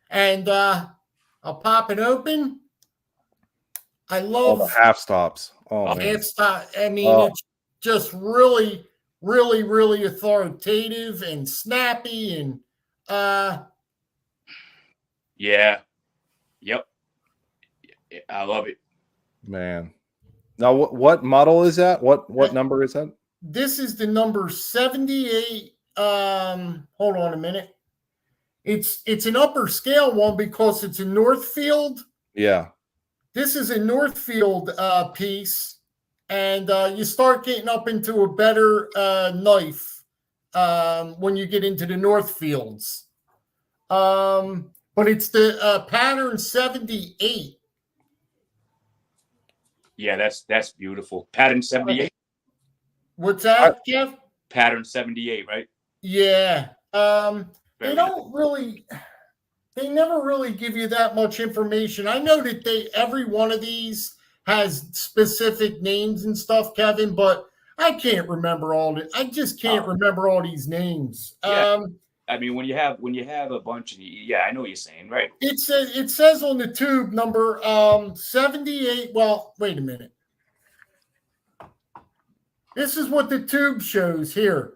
And I'll pop it open. I love the half stops. half stop. I mean, it's just really, really, really authoritative and snappy, and yeah. Yep. I love it. Man. Now what model is that? What number is that? This is the number 78. Hold on a minute. It's an upper scale one because it's a Northfield. Yeah. This is a Northfield piece, and you start getting up into a better knife when you get into the Northfields. But it's the pattern 78. Yeah, that's beautiful. Pattern 78. What's that, Jeff? Pattern 78, right? Yeah. They never really give you that much information. I know that every one of these has specific names and stuff, Kevin, but I can't remember I just can't remember all these names. Yeah. I mean, when you have a bunch of, I know what you're saying, right? It says on the tube number 78. Well, wait a minute. This is what the tube shows here.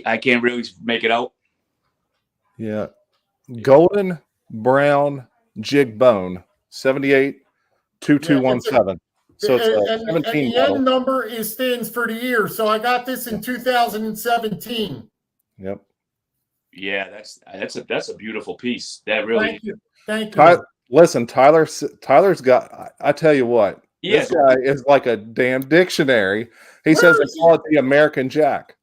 I can't really make it out. Yeah. Golden brown jig bone 78 2217. So it's a 17 and the end number stands for the year. So I got this in 2017. Yep. Yeah, that's a beautiful piece. That really. Thank you. Listen, Tyler's got. I tell you what. Yes. This guy is like a damn dictionary. He says they call it the American Jack.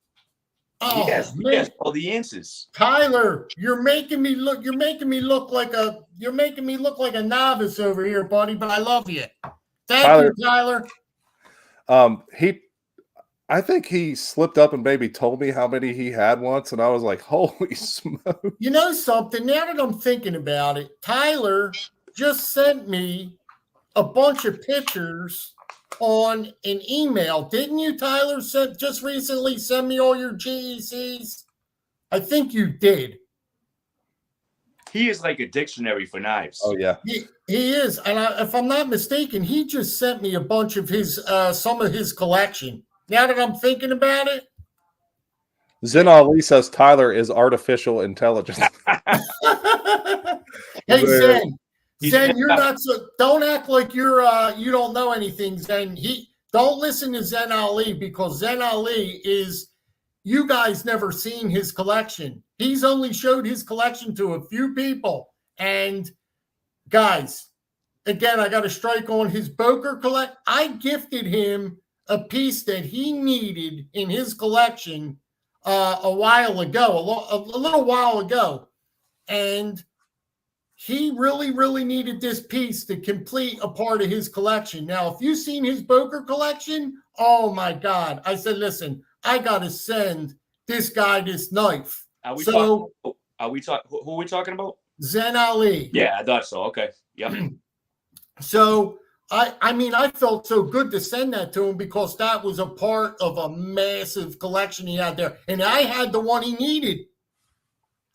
Oh, yes, all the answers. Tyler, you're making me look like a novice over here, buddy, but I love you. Thank you, Tyler. I think he slipped up and maybe told me how many he had once, and I was like, holy smoke. You know something? Now that I'm thinking about it, Tyler just sent me a bunch of pictures on an email. Didn't you, Tyler, just recently send me all your GECs? I think you did. He is like a dictionary for knives. Oh, yeah. He is. And if I'm not mistaken, he just sent me a bunch of his, some of his collection. Now that I'm thinking about it. Zen Ali says Tyler is artificial intelligence. Hey, Zen. He's Zen, you're not so. Don't act like you're. You don't know anything, Zen. Don't listen to Zen Ali because Zen Ali is. You guys never seen his collection. He's only showed his collection to a few people. And guys, again, I got to strike on his Boker collect. I gifted him a piece that he needed in his collection a while ago, a little while ago, and he really, really needed this piece to complete a part of his collection. Now, if you've seen his Boker collection, oh my God. I said, listen, I got to send this guy this knife. Who are we talking about? Zen Ali. Yeah, I thought so. Okay. Yep. So, I mean, I felt so good to send that to him because that was a part of a massive collection he had there. And I had the one he needed.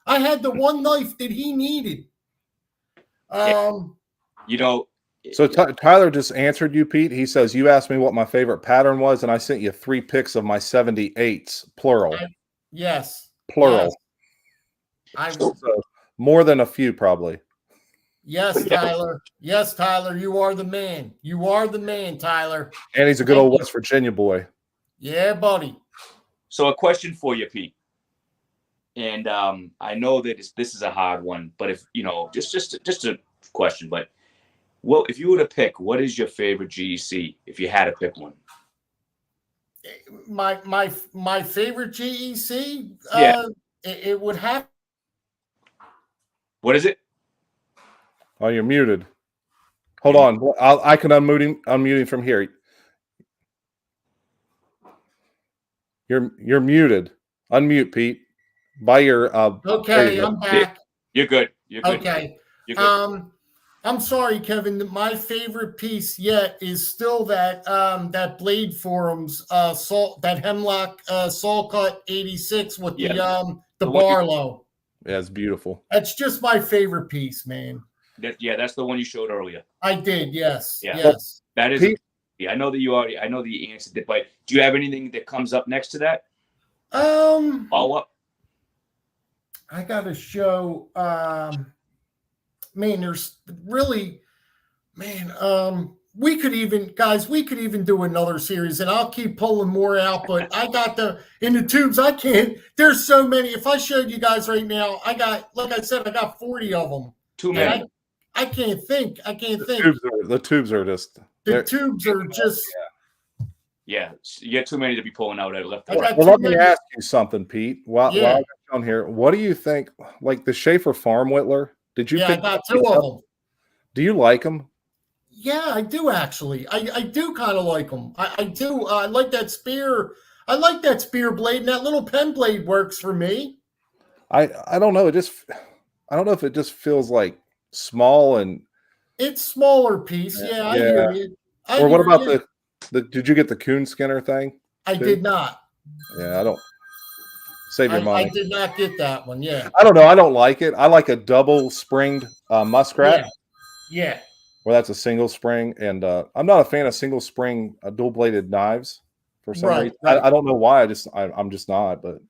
I had the one knife that he needed. You know, So Tyler just answered you, Pete. He says, you asked me what my favorite pattern was, and I sent you 3 pics of my 78s, plural. Yes. Plural. Yes. So more than a few, probably. Yes, Tyler. Yes, Tyler. You are the man. You are the man, Tyler. And he's a good old West Virginia boy. Yeah, buddy. So a question for you, Pete. And I know that this is a hard one, but if you know, just a question. But well, if you were to pick, what is your favorite GEC? If you had to pick one, My favorite GEC. Yeah. It would have. what is it? Oh, you're muted. Hold on. I can unmute him from here. You're muted. Unmute, Pete. By your Okay, I'm back. You're good. You're good. Okay. You're good. I'm sorry, Kevin. My favorite piece yet is still that Blade Forums that Hemlock saw cut 86 with the Barlow. Yeah, it's beautiful. That's just my favorite piece, man. That's the one you showed earlier. I did, yes. Yeah. Yes. That is. I know that I know that you answered it, but do you have anything that comes up next to that? Follow up. I got to show. Man, there's really, man. We could even do another series, and I'll keep pulling more out. But I got in the tubes. I can't. There's so many. If I showed you guys right now, I got 40 of them. Too many. I can't think. The tubes are just. Yeah, you get too many to be pulling out at left. Well, let me ask you something, Pete. While I'm on here, what do you think? Like the Schaefer Farm Whittler? Did you? Yeah, I got 2 of them. Do you like them? Yeah, I do actually. I do kind of like them. I do. I like that spear. I like that spear blade, and that little pen blade works for me. I don't know. I don't know if it just feels like small and. It's smaller piece. Yeah, I hear you. Or what about the? Did you get the coon skinner thing? I did not. Yeah, I don't. Save your money. I did not get that one. Yeah. I don't know. I don't like it. I like a double springed muskrat. Yeah. Where that's a single spring, and I'm not a fan of single spring dual bladed knives for some reason. Right. I don't know why. I'm just not. But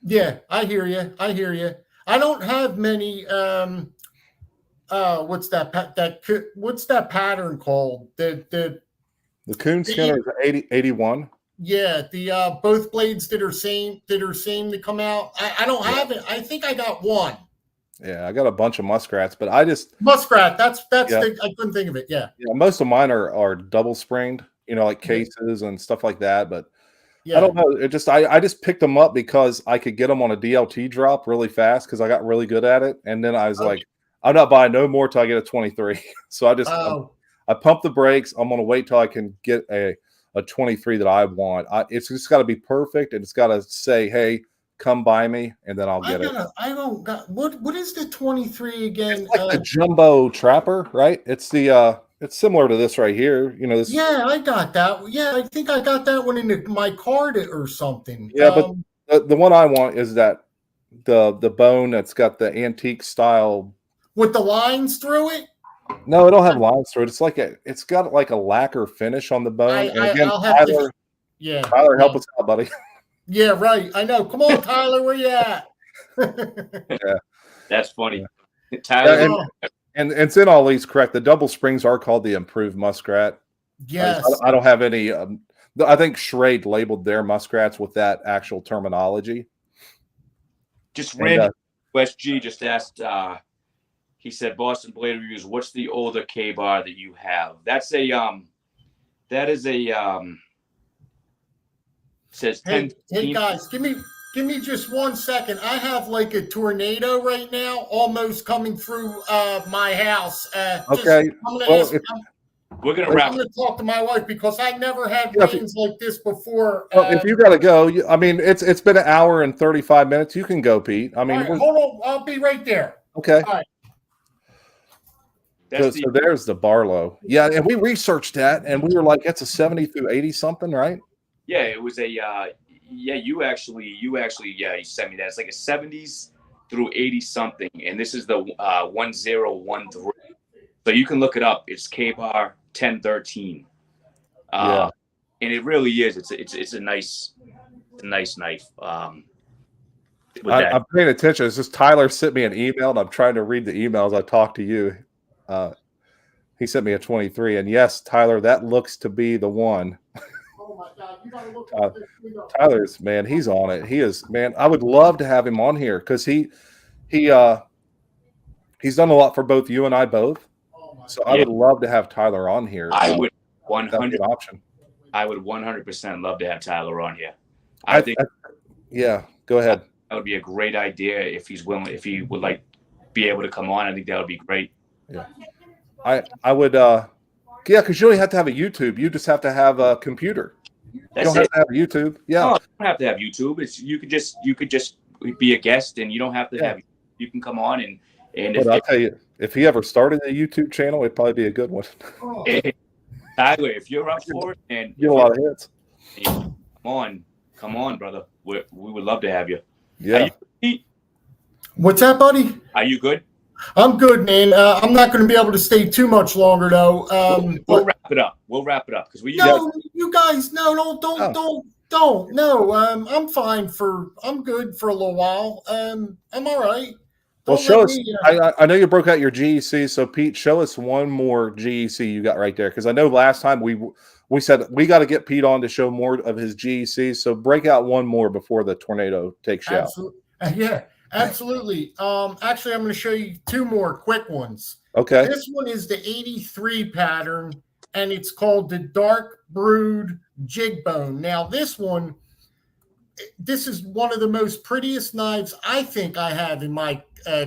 yeah, I hear you. I don't have many. What's that pattern called? The coon skinner is 81. Yeah, the both blades that are same to come out. I don't have it. I think I got one. Yeah, I got a bunch of muskrats, but I just muskrat. I couldn't think of it. Yeah. Yeah, most of mine are double springed, like cases and stuff like that. But I don't know. It just I just picked them up because I could get them on a DLT drop really fast because I got really good at it. And then I was like, I'm not buying no more till I get a 23. So I just I pump the brakes. I'm gonna wait till I can get a a 23 that I want. It's just got to be perfect, and it's got to say, "Hey, come by me," and then I'll get it. I don't got what is the 23 again? It's like the jumbo trapper, right? It's the it's similar to this right here. You know, this. Yeah, I got that. Yeah, I think I got that one in my card or something. Yeah, but the one I want is that the bone that's got the antique style with the lines through it. No, it don't have lines through it. It's got like a lacquer finish on the bone. And again, Tyler, help us out, buddy. Yeah, right. I know. Come on, Tyler, where you at? Yeah, that's funny. Yeah. Tyler, and it's in all these correct. The double springs are called the improved muskrat. Yes, I don't have any. I think Schrade labeled their muskrats with that actual terminology. Just random. West G just asked. He said, "Boston Blade Reviews. What's the older K bar that you have?" That's a That is a Says 10. Hey guys, give me just 1 second. I have like a tornado right now, almost coming through my house. Okay. We're gonna wrap. I'm gonna talk to my wife because I never had rains like this before. If you gotta go, I mean, it's been an hour and 35 minutes. You can go, Pete. I mean, right, hold on, I'll be right there. Okay. All right. So there's the Barlow. Yeah, and we researched that, and we were like, it's a 70 through 80 something, right? Yeah, it was a you actually you sent me that. It's like a 70s through 80 something, and this is the 1013. So you can look it up. It's K-Bar 1013. Yeah, and it really is. It's a nice knife. I'm paying attention. It's just Tyler sent me an email, and I'm trying to read the emails. I talked to you. He sent me a 23, and yes, Tyler, that looks to be the one. Oh my God, you gotta look at this. Tyler's, man, he's on it. He is, man. I would love to have him on here because he's done a lot for both you and I both. So I would love to have Tyler on here. I would 100 option. I would 100% love to have Tyler on here. I think. Yeah, go ahead. That would be a great idea if he's willing. If he would be able to come on, I think that would be great. Yeah, I would. Yeah, because you don't have to have a YouTube. You just have to have a computer. That's you don't have to have YouTube. Yeah, no, you don't have to have YouTube. You could just be a guest, and you don't have to have. You can come on and I'll tell you, if he ever started a YouTube channel, it'd probably be a good one. Tyler, if you're up for it and get a lot of hits, come on, brother. We would love to have you. Yeah. What's that, buddy? Are you good? I'm good, man. I'm not going to be able to stay too much longer, though. We'll wrap it up. We'll wrap it up because we. No, you guys, don't. No, I'm fine I'm good for a little while. I'm all right. Well, show us. I know you broke out your GEC, so Pete, show us one more GEC you got right there, because I know last time we said we got to get Pete on to show more of his GEC. So break out one more before the tornado takes you out. Yeah. Absolutely. Actually, I'm going to show you two more quick ones. Okay. This one is the 83 pattern, and it's called the Dark Brood Jig Bone. Now, this is one of the most prettiest knives I think I have in my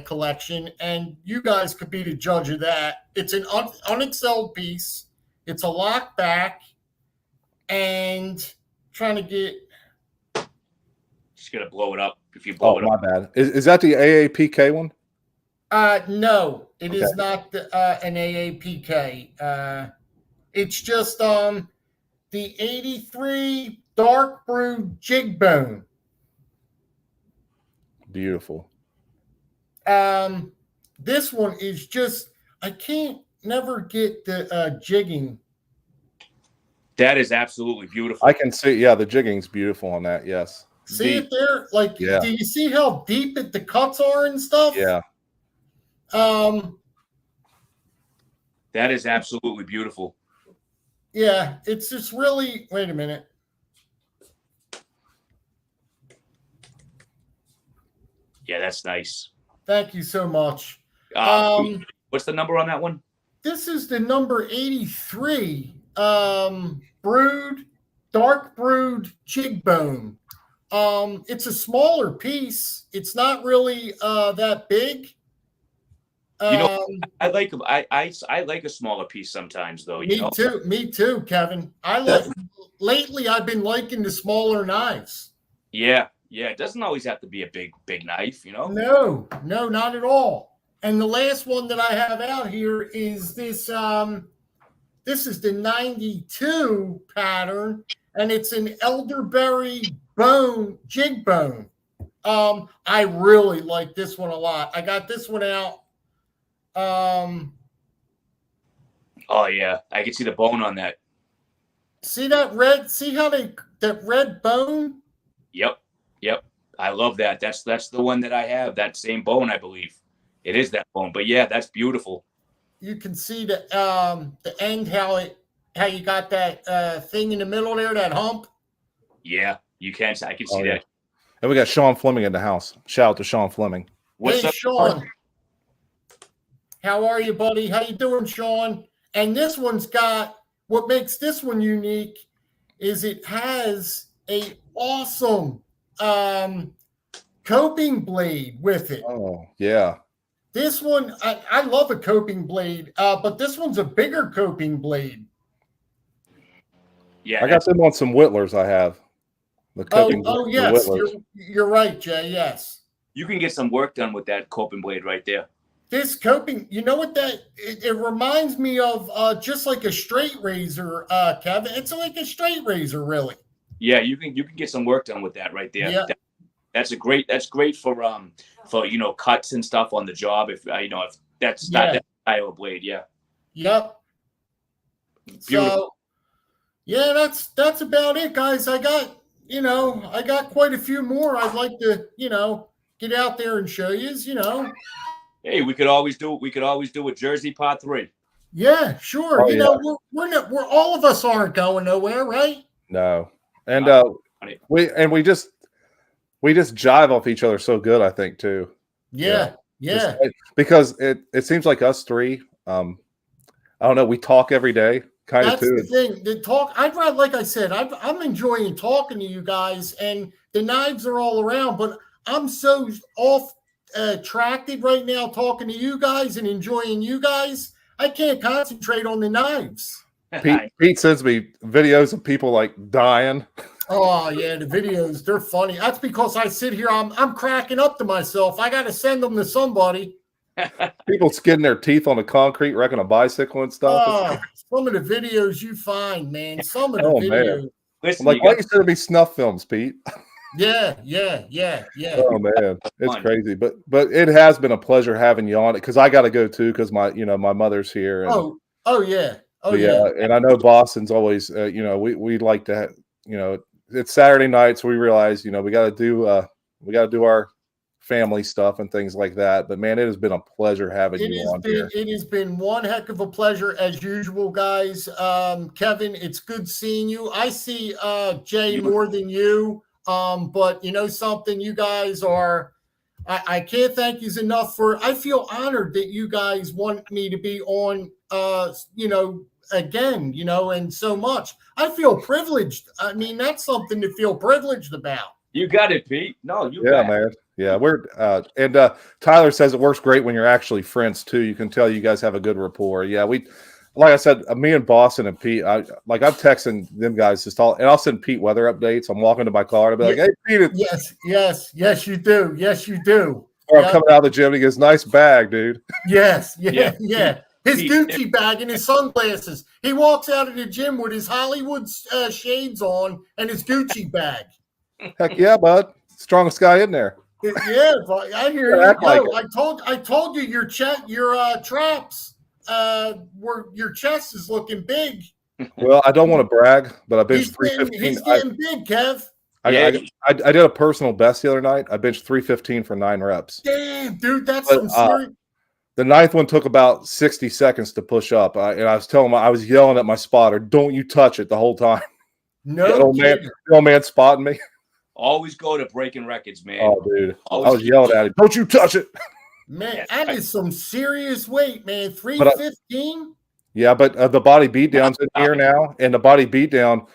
collection, and you guys could be the judge of that. It's an unexcelled piece. It's a lock back, and trying to get. Just gonna blow it up. If you blow it up. My bad. Is that the AAPK one? No, it is not an AAPK. It's just the 83 Dark Brood Jig Bone. Beautiful. This one is just, I can't never get the jigging. That is absolutely beautiful. I can see, the jigging's beautiful on that, yes. See it there? Do you see how deep the cuts are and stuff? Yeah. That is absolutely beautiful. Yeah, it's just really, wait a minute. Yeah, that's nice. Thank you so much. What's the number on that one? This is the number 83 Dark Brood Jig Bone. It's a smaller piece. It's not really that big. I like them. I like a smaller piece sometimes, though. Me too, Kevin. I lately I've been liking the smaller knives. Yeah. Yeah. It doesn't always have to be a big knife, you know? No, not at all. And the last one that I have out here is this. This is the 92 pattern, and it's an elderberry bone jig bone. I really like this one a lot. I got this one out. Oh yeah, I can see the bone on that. See that red? See how that red bone? Yep. I love that. That's the one that I have. That same bone, I believe. It is that bone. But yeah, that's beautiful. You can see the end, how you got that thing in the middle there, that hump. Yeah, you can. I can see yeah. that. And we got Sean Fleming in the house. Shout out to Sean Fleming. What's hey, up, Sean? How are you, buddy? How you doing, Sean? And this one's got, what makes this one unique is it has a awesome coping blade with it. Oh, yeah. This one, I love a coping blade, but this one's a bigger coping blade. Yeah, I got them on some Whittlers I have. The coping Yes, you're right, Jay. Yes. You can get some work done with that coping blade right there. This coping, you know what it reminds me of, just like a straight razor, Kevin. It's like a straight razor, really. Yeah, you can get some work done with that right there. Yeah. That's great for cuts and stuff on the job. If if that's not that style of blade, yeah. Yep. Beautiful. So, yeah, that's about it, guys. I got quite a few more I'd like to, get out there and show you, Hey, we could always do a Jersey Part 3. Yeah, sure. Oh, We're all of us aren't going nowhere, right? No. And we just jive off each other so good, I think, too. Yeah. Because it seems like us three, I don't know, we talk every day, kind of too. That's the thing. The talk, like I said, I'm enjoying talking to you guys, and the knives are all around, but I'm so attracted right now talking to you guys and enjoying you guys. I can't concentrate on the knives. Pete sends me videos of people like dying. Oh yeah, the videos, they're funny. That's because I sit here, I'm cracking up to myself. I got to send them to somebody. People skidding their teeth on the concrete, wrecking a bicycle and stuff. Oh, some of the videos you find, man. Some of the videos. Man. Listen, I'm like, why are you sending me snuff films, Pete? Yeah. Oh man, it's crazy, but it has been a pleasure having you on it, because I got to go too, because my mother's here. And, yeah. And I know Boston's always we like to it's Saturday night, so we realize we got to do our family stuff and things like that. But man, it has been a pleasure having you on here. It has been one heck of a pleasure as usual, guys. Kevin, it's good seeing you. I see Jay more than you. But you know something, you guys are, I can't thank you enough I feel honored that you guys want me to be on, again, and so much. I feel privileged. I mean, that's something to feel privileged about. You got it, Pete. No, man. Yeah, we're and Tyler says it works great when you're actually friends too. You can tell you guys have a good rapport. Yeah, like I said, me and Boston and Pete, I'm texting them guys and I'll send Pete weather updates. I'm walking to my car and I'll be like, "Hey, Pete." Yes, you do. Yes, you do. Or I'm coming out of the gym and he goes, "Nice bag, dude." Yes. His Gucci bag and his sunglasses. He walks out of the gym with his Hollywood shades on and his Gucci bag. Heck yeah, bud. Strongest guy in there. Yeah, I hear you. I told you your traps. Your chest is looking big. Well, I don't want to brag, but I benched 315. He's getting big, Kev. I did a personal best the other night. I benched 315 for 9 reps. Damn, dude, that's some serious. The 9th one took about 60 seconds to push up, and I was telling him, I was yelling at my spotter, "Don't you touch it!" the whole time. No, the old man spotting me. Always go to breaking records, man. Oh, dude, I was yelling at him, "Don't you touch it!" Man, that is some serious weight, man. 315. Yeah, but the body beatdown's in here now, and the body beatdown.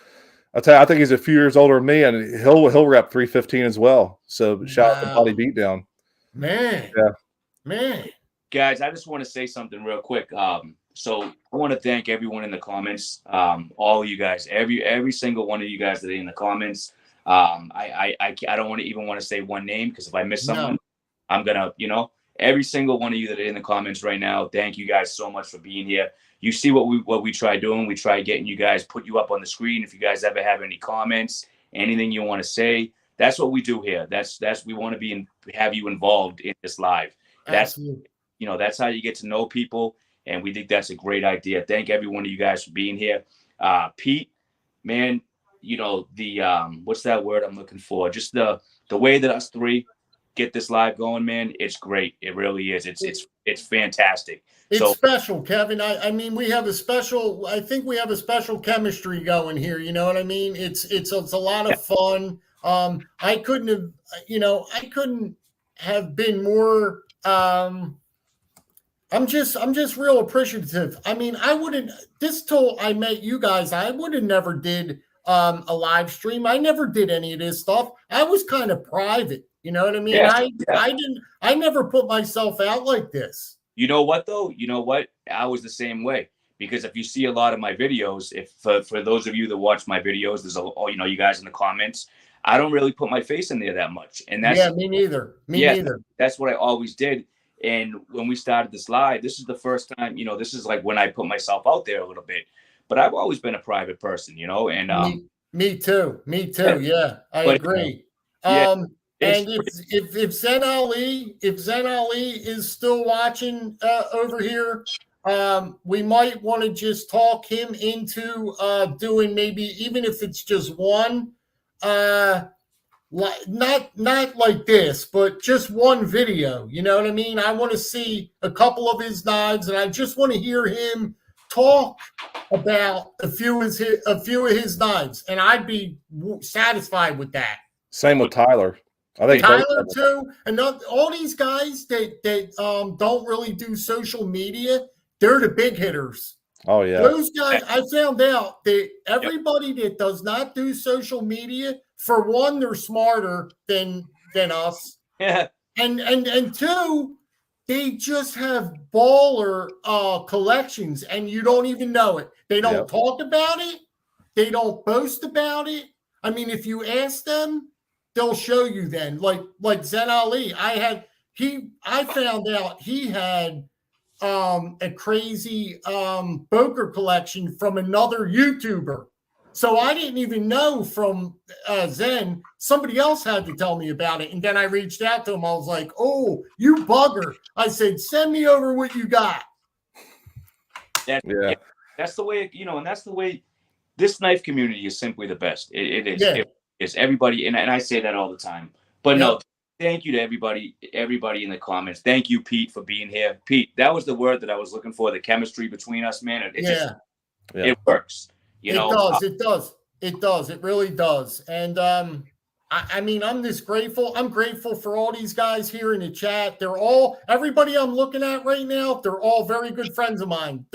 I tell you, I think he's a few years older than me, and he'll rep 315 as well. So shout out to body beatdown. Man. Yeah. Man. Guys, I just want to say something real quick. So I want to thank everyone in the comments, all of you guys, every single one of you guys that are in the comments. I don't want to even want to say one name, because if I miss someone, I'm gonna, every single one of you that are in the comments right now, thank you guys so much for being here. You see what we try doing. We try getting you guys, put you up on the screen. If you guys ever have any comments, anything you want to say, that's what we do here. That's we want to have you involved in this live. That's that's how you get to know people. And we think that's a great idea. Thank every one of you guys for being here. Pete, man, the what's that word I'm looking for? Just the way that us three get this live going, man, it's great. It really is. It's fantastic. It's special, Kevin. I mean, we have a special. I think we have a special chemistry going here. You know what I mean? It's a lot of fun. I couldn't have been more. I'm just real appreciative. I mean, I wouldn't, till I met you guys, I would have never did a live stream. I never did any of this stuff. I was kind of private. You know what I mean? I never put myself out like this. You know what though? You know what? I was the same way, because if you see a lot of my videos, for those of you that watch my videos, there's you guys in the comments, I don't really put my face in there that much. And that's me neither. Me neither. That's what I always did. And when we started this live, this is the first time, this is like when I put myself out there a little bit, but I've always been a private person, and me too. Yeah, I agree. And if Zen Ali is still watching over here, we might want to just talk him into doing maybe, even if it's just one, not like this, but just one video. You know what I mean? I want to see a couple of his knives, and I just want to hear him talk about a few of his knives, and I'd be satisfied with that. Same with Tyler. I think Tyler too, and all these guys that don't really do social media, they're the big hitters. Oh yeah, those guys. I found out that everybody that does not do social media, for one, they're smarter than us. Yeah. And two, they just have baller collections, and you don't even know it. They don't talk about it. They don't boast about it. I mean, if you ask them, they'll show you then. Like Zen Ali, I found out he had a crazy Boker collection from another YouTuber. So I didn't even know from Zen. Somebody else had to tell me about it. And then I reached out to him. I was like, oh, you bugger. I said, send me over what you got. That's the way, and that's the way this knife community is simply the best. It is. Yeah. It's everybody. And I say that all the time. But no, thank you to everybody in the comments. Thank you, Pete, for being here. Pete, that was the word that I was looking for, the chemistry between us, man. It works. It does. It really does. And I mean, I'm just grateful. I'm grateful for all these guys here in the chat. Everybody I'm looking at right now, they're all very good friends of mine.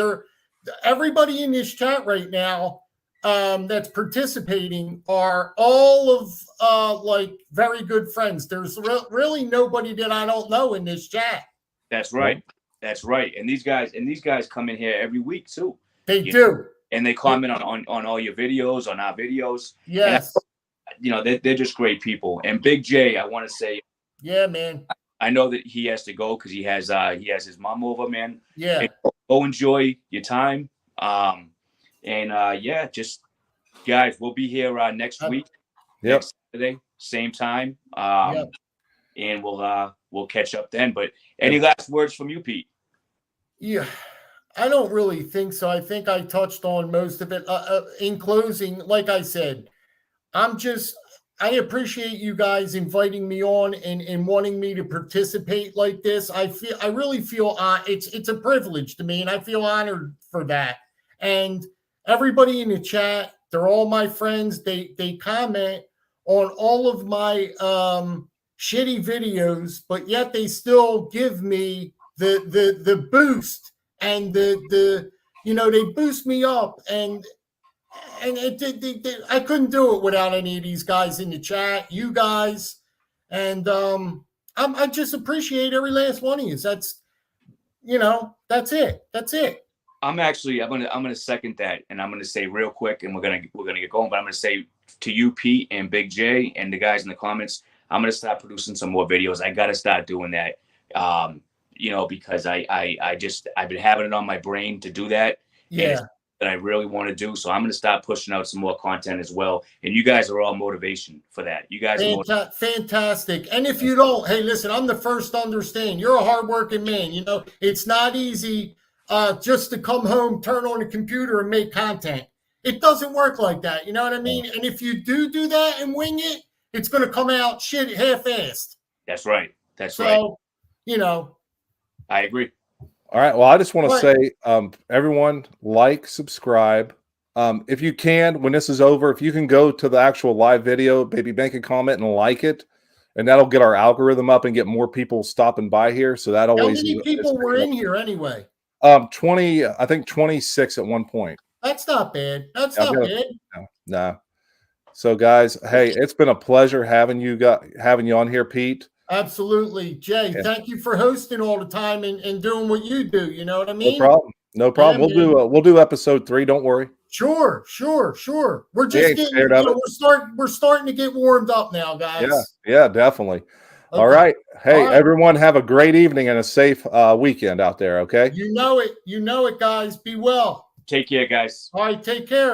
Everybody in this chat right now that's participating are all of like very good friends. There's really nobody that I don't know in this chat. That's right. That's right. And these guys come in here every week too. They do. And they comment on all your videos, on our videos. Yes. And, they're just great people. And Big J, I want to say, yeah, man. I know that he has to go because he has his mom over, man. Yeah. And go enjoy your time. Just guys, we'll be here next week. Next Saturday, same time. And we'll catch up then. But any last words from you, Pete? Yeah. I don't really think so. I think I touched on most of it. In closing, like I said, I appreciate you guys inviting me on and wanting me to participate like this. I really feel it's a privilege to me, and I feel honored for that. And everybody in the chat, they're all my friends. They comment on all of my shitty videos, but yet they still give me the boost. And they boost me up, and I couldn't do it without any of these guys in the chat, you guys, and I just appreciate every last one of you. That's it. I'm gonna second that, and I'm gonna say real quick, and we're gonna get going. But I'm gonna say to you, Pete and Big J, and the guys in the comments, I'm gonna start producing some more videos. I gotta start doing that, because I've been having it on my brain to do that. And Yeah. it's that I really want to do. So I'm gonna start pushing out some more content as well. And you guys are all motivation for that. You guys are Fantastic. And if you don't, hey, listen, I'm the first to understand. You're a hardworking man. You know, it's not easy just to come home, turn on the computer, and make content. It doesn't work like that. You know what I mean? And if you do that and wing it, it's going to come out shit half-assed. That's right. That's right. So, I agree. All right. Well, I just want to say, everyone, like, subscribe. If you can, when this is over, if you can go to the actual live video, maybe make a comment and like it, and that'll get our algorithm up and get more people stopping by here. So that always. How many people were in here anyway? 20, I think 26 at one point. That's not bad. That's not bad. No. So guys, hey, it's been a pleasure having you on here, Pete. Absolutely. Jay, thank you for hosting all the time and doing what you do. You know what I mean? No problem. We'll do episode 3. Don't worry. Sure. We're just we're starting to get warmed up now, guys. Yeah, definitely. Okay. All right. Hey, everyone, have a great evening and a safe weekend out there. Okay. You know it, guys. Be well. Take care, guys. All right. Take care.